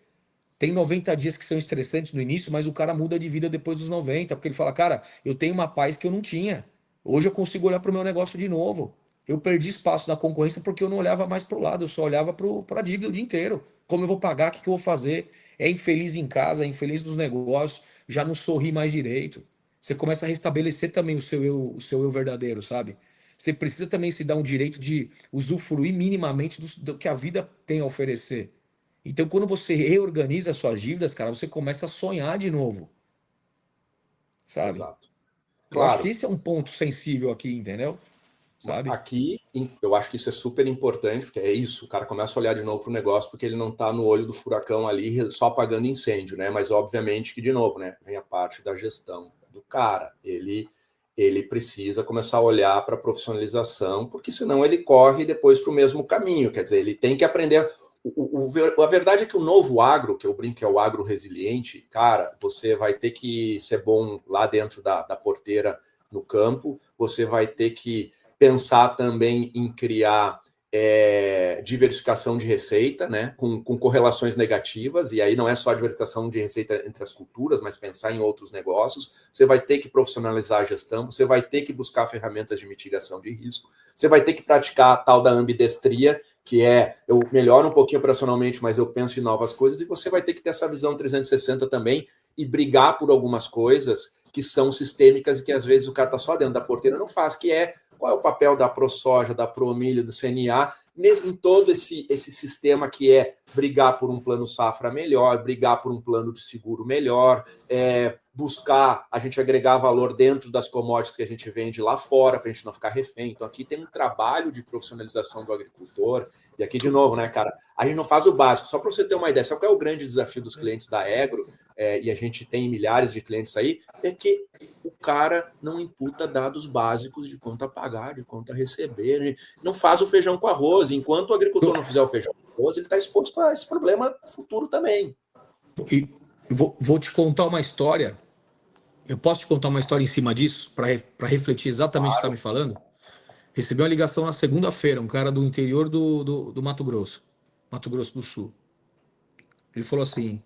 Tem 90 dias que são estressantes no início, mas o cara muda de vida depois dos 90, porque ele fala, cara, eu tenho uma paz que eu não tinha. Hoje eu consigo olhar para o meu negócio de novo. Eu perdi espaço na concorrência porque eu não olhava mais para o lado, eu só olhava para a dívida o dia inteiro. Como eu vou pagar, o que eu vou fazer? É infeliz em casa, é infeliz nos negócios, já não sorri mais direito. Você começa a restabelecer também o seu eu verdadeiro, sabe? Você precisa também se dar um direito de usufruir minimamente do que a vida tem a oferecer. Então, quando você reorganiza as suas dívidas, cara, você começa a sonhar de novo, sabe? Exato. Eu acho que Claro, esse é um ponto sensível aqui, entendeu? Sabe? aqui eu acho que isso é super importante, porque é isso, o cara começa a olhar de novo para o negócio, porque ele não está no olho do furacão ali só apagando incêndio, né? Mas obviamente que, de novo, né, vem a parte da gestão do cara. Ele precisa começar a olhar para a profissionalização, porque senão ele corre depois para o mesmo caminho. Quer dizer, ele tem que aprender. A verdade é que o novo agro, que eu brinco que é o agro resiliente, cara, você vai ter que ser bom lá dentro da porteira no campo, você vai ter que pensar também em criar diversificação de receita, né, com correlações negativas, e aí não é só a diversificação de receita entre as culturas, mas pensar em outros negócios. Você vai ter que profissionalizar a gestão, você vai ter que buscar ferramentas de mitigação de risco, você vai ter que praticar a tal da ambidestria, que é, eu melhoro um pouquinho operacionalmente, mas eu penso em novas coisas, e você vai ter que ter essa visão 360 também, e brigar por algumas coisas que são sistêmicas e que às vezes o cara está só dentro da porteira não faz, que é qual é o papel da ProSoja, da ProMilho, do CNA, mesmo em todo esse sistema que é brigar por um plano safra melhor, brigar por um plano de seguro melhor, buscar a gente agregar valor dentro das commodities que a gente vende lá fora, para a gente não ficar refém. Então aqui tem um trabalho de profissionalização do agricultor, e aqui de novo, né, cara, a gente não faz o básico, só para você ter uma ideia, sabe qual é o grande desafio dos clientes da Egro, e a gente tem milhares de clientes aí, é que o cara não imputa dados básicos de conta a pagar, de conta a receber, não faz o feijão com arroz. Enquanto o agricultor não fizer o feijão com arroz, ele está exposto a esse problema futuro também. E vou te contar uma história. Eu posso te contar uma história em cima disso, para refletir exatamente o que você está me falando? Recebi uma ligação na segunda-feira, um cara do interior do Mato Grosso, Mato Grosso do Sul. Ele falou assim: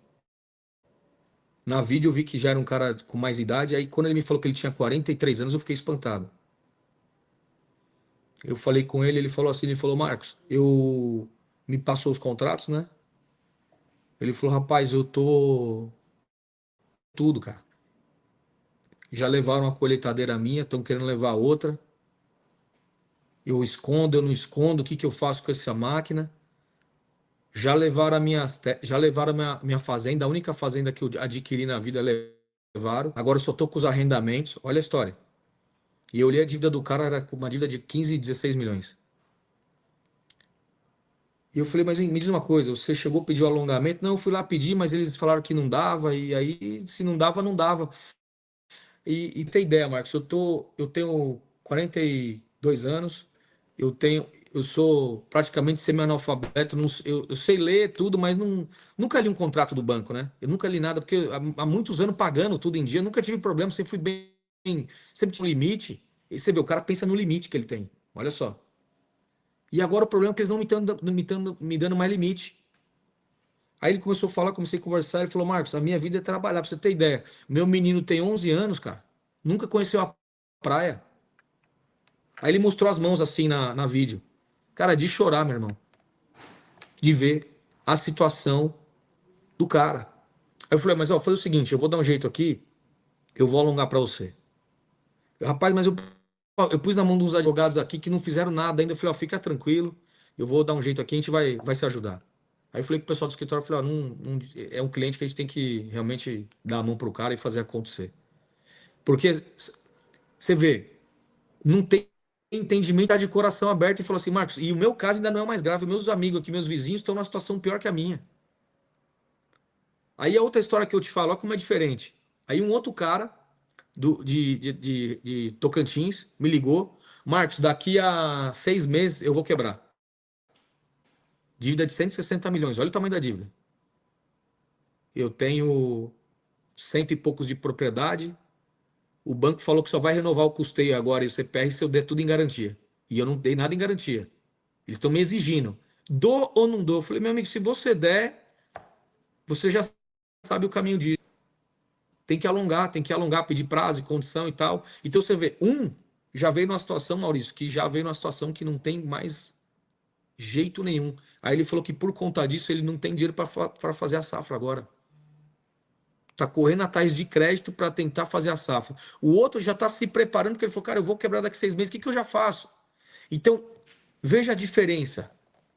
na vídeo eu vi que já era um cara com mais idade, aí quando ele me falou que ele tinha 43 anos, eu fiquei espantado. Eu falei com ele, ele falou assim, ele falou, Marcos, eu me passou os contratos, né? Ele falou, rapaz, eu tô tudo, cara. Já levaram uma colheitadeira minha, estão querendo levar outra. Eu escondo, eu não escondo, o que que eu faço com essa máquina? Já levaram a minha fazenda, a única fazenda que eu adquiri na vida levaram. Agora eu só tô com os arrendamentos. Olha a história. E eu olhei a dívida do cara, era uma dívida de 15, 16 milhões. E eu falei, mas me diz uma coisa, você chegou a pedir o alongamento? Não, eu fui lá pedir, mas eles falaram que não dava, e aí, se não dava, não dava. E tem ideia, Marcos, eu tenho 42 anos, eu sou praticamente semi-analfabeto, eu sei ler tudo, mas nunca li um contrato do banco, né? Eu nunca li nada, porque há muitos anos pagando tudo em dia, nunca tive problema, sempre fui bem, sempre tinha um limite. E você vê, o cara pensa no limite que ele tem, olha só. E agora o problema é que eles não me dando mais limite. Aí ele começou a falar, comecei a conversar, ele falou, Marcos, a minha vida é trabalhar, pra você ter ideia. Meu menino tem 11 anos, cara, nunca conheceu a praia. Aí ele mostrou as mãos assim na vídeo. Cara, de chorar, meu irmão. De ver a situação do cara. Aí eu falei, mas ó, faz o seguinte, eu vou dar um jeito aqui, eu vou alongar pra você. Rapaz, mas eu pus na mão dos advogados aqui que não fizeram nada ainda. Eu falei, ó, fica tranquilo, eu vou dar um jeito aqui, a gente vai se ajudar. Aí eu falei com o pessoal do escritório, eu falei, ó, é um cliente que a gente tem que realmente dar a mão pro cara e fazer acontecer. Porque você vê, não tem entendimento, tá de coração aberto e falou assim, Marcos, e o meu caso ainda não é o mais grave, meus amigos aqui, meus vizinhos estão numa situação pior que a minha. Aí a outra história que eu te falo, olha como é diferente. Aí um outro cara de Tocantins me ligou, Marcos, daqui a 6 meses eu vou quebrar. Dívida de 160 milhões, olha o tamanho da dívida. Eu tenho cento e poucos de propriedade, o banco falou que só vai renovar o custeio agora e o CPR se eu der tudo em garantia. E eu não dei nada em garantia. Eles estão me exigindo. Dou ou não dou? Eu falei, meu amigo, se você der, você já sabe o caminho disso. Tem que alongar, pedir prazo e condição e tal. Então você vê, já veio numa situação, Maurício, que já veio numa situação que não tem mais jeito nenhum. Aí ele falou que por conta disso ele não tem dinheiro para fazer a safra agora. Tá correndo atrás de crédito para tentar fazer a safra. O outro já está se preparando, porque ele falou, cara, eu vou quebrar daqui a 6 meses, o que eu já faço? Então, veja a diferença.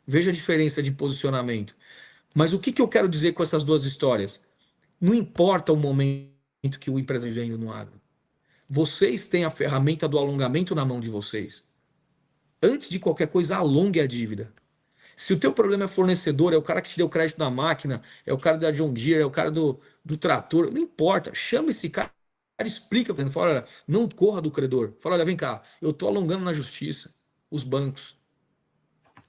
Veja a diferença de posicionamento. Mas o que eu quero dizer com essas duas histórias? Não importa o momento que o empresário vem no agro. Vocês têm a ferramenta do alongamento na mão de vocês. Antes de qualquer coisa, alongue a dívida. Se o teu problema é fornecedor, é o cara que te deu crédito na máquina, é o cara da John Deere, é o cara do trator, não importa. Chama esse cara, explica para ele, fala, olha, não corra do credor. Fala, olha, vem cá, eu estou alongando na justiça, os bancos.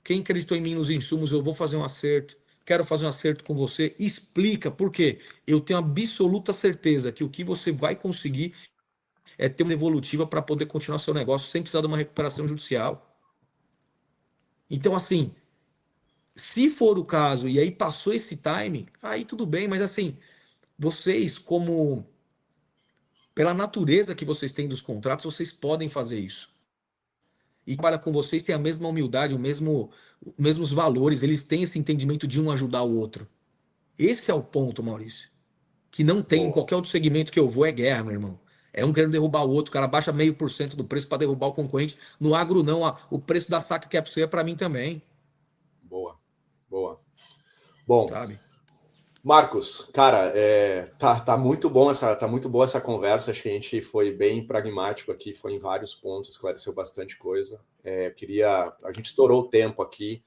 Quem acreditou em mim nos insumos, eu vou fazer um acerto. Quero fazer um acerto com você. Explica, por quê? Eu tenho absoluta certeza que o que você vai conseguir é ter uma devolutiva para poder continuar seu negócio sem precisar de uma recuperação judicial. Então, assim, se for o caso e aí passou esse time, aí tudo bem, mas assim, vocês, como pela natureza que vocês têm dos contratos, vocês podem fazer isso. E trabalha com vocês tem a mesma humildade, os mesmos valores, eles têm esse entendimento de um ajudar o outro. Esse é o ponto, Maurício. Que não tem em Boa. qualquer outro segmento que eu vou, é guerra, meu irmão. É um querendo derrubar o outro, o cara baixa 0,5% do preço para derrubar o concorrente. No agro, não. O preço da saca que é para você é para mim também. Boa, boa. Bom, Sabe? Marcos, cara, tá muito bom tá muito boa essa conversa. Acho que a gente foi bem pragmático aqui, foi em vários pontos, esclareceu bastante coisa. A gente estourou o tempo aqui,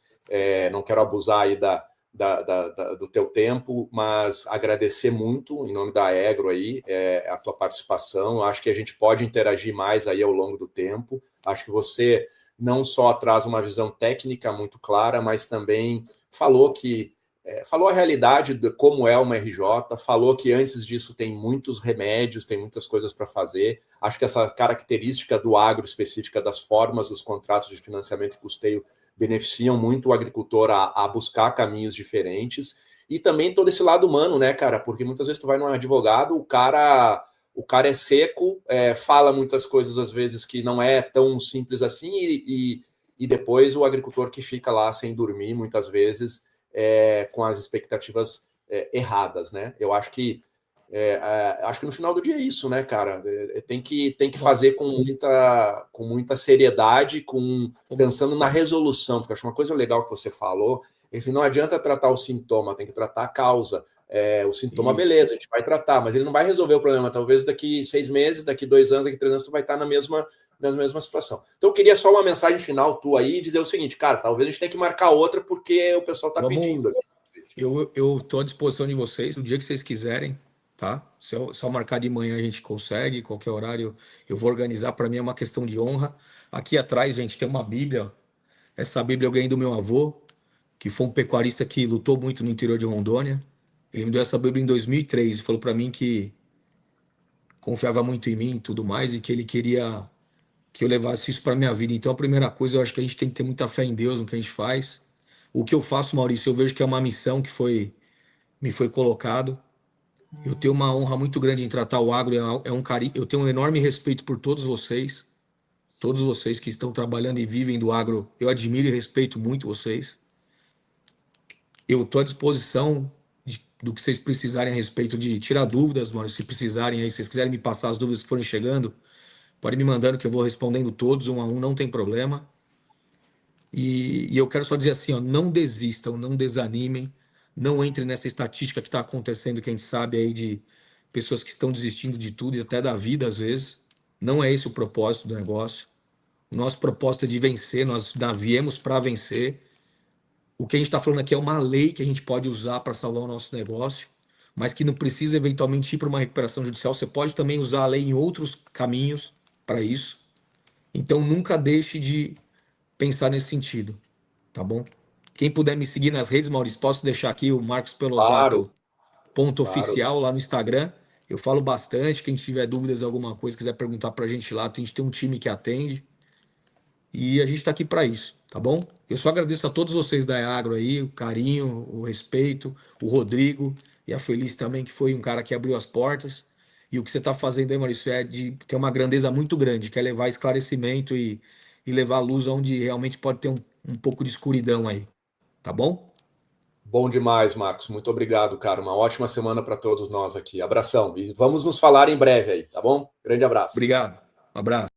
não quero abusar aí do teu tempo, mas agradecer muito em nome da Egro aí a tua participação. Acho que a gente pode interagir mais aí ao longo do tempo. Acho que você não só traz uma visão técnica muito clara, mas também falou a realidade de como é uma RJ, falou que antes disso tem muitos remédios, tem muitas coisas para fazer. Acho que essa característica do agro específica das formas dos contratos de financiamento e custeio beneficiam muito o agricultor a buscar caminhos diferentes. E também todo esse lado humano, né, cara? Porque muitas vezes tu vai num advogado, o cara é seco, fala muitas coisas às vezes que não é tão simples assim e depois o agricultor que fica lá sem dormir muitas vezes com as expectativas erradas, né? Eu acho que no final do dia é isso, né, cara? Tem que fazer com muita seriedade, pensando na resolução, porque eu acho uma coisa legal que você falou, é que assim, não adianta tratar o sintoma, tem que tratar a causa. o sintoma, Isso. beleza, a gente vai tratar, mas ele não vai resolver o problema. Talvez daqui 6 meses, daqui 2 anos, daqui 3 anos, tu vai estar na mesma situação. Então, eu queria só uma mensagem final tua aí, dizer o seguinte, cara, talvez a gente tenha que marcar outra, porque o pessoal está pedindo aqui. Eu estou à disposição de vocês, no dia que vocês quiserem, tá? Só marcar de manhã a gente consegue, qualquer horário eu vou organizar. Para mim é uma questão de honra. Aqui atrás, gente, tem uma Bíblia. Essa Bíblia eu ganhei do meu avô, que foi um pecuarista que lutou muito no interior de Rondônia. Ele me deu essa Bíblia em 2003 e falou para mim que confiava muito em mim e tudo mais, e que ele queria que eu levasse isso para minha vida. Então, a primeira coisa, eu acho que a gente tem que ter muita fé em Deus no que a gente faz. O que eu faço, Maurício, eu vejo que é uma missão que me foi colocado. Eu tenho uma honra muito grande em tratar o agro, é um carinho, eu tenho um enorme respeito por todos vocês que estão trabalhando e vivem do agro. Eu admiro e respeito muito vocês. Eu estou à disposição do que vocês precisarem a respeito de tirar dúvidas, Maurício, se precisarem aí, se vocês quiserem me passar as dúvidas que forem chegando, pode me mandando que eu vou respondendo todos, um a um, não tem problema. E eu quero só dizer assim, ó, não desistam, não desanimem, não entrem nessa estatística que está acontecendo, que a gente sabe aí de pessoas que estão desistindo de tudo e até da vida às vezes. Não é esse o propósito do negócio. O nosso propósito é de vencer, nós viemos para vencer. O que a gente está falando aqui é uma lei que a gente pode usar para salvar o nosso negócio, mas que não precisa eventualmente ir para uma recuperação judicial. Você pode também usar a lei em outros caminhos para isso. Então nunca deixe de pensar nesse sentido, tá bom? Quem puder me seguir nas redes, Maurício, posso deixar aqui o Marcos Claro, Pelosato ponto claro. oficial lá no Instagram. Eu falo bastante. Quem tiver dúvidas, alguma coisa, quiser perguntar para a gente lá, a gente tem um time que atende. E a gente está aqui para isso, tá bom? Eu só agradeço a todos vocês da Eagro aí, o carinho, o respeito, o Rodrigo e a Feliz também, que foi um cara que abriu as portas. E o que você está fazendo aí, Maurício, é de ter uma grandeza muito grande, que é levar esclarecimento e levar luz onde realmente pode ter um pouco de escuridão aí, tá bom? Bom demais, Marcos. Muito obrigado, cara. Uma ótima semana para todos nós aqui. Abração. E vamos nos falar em breve aí, tá bom? Grande abraço. Obrigado. Um abraço.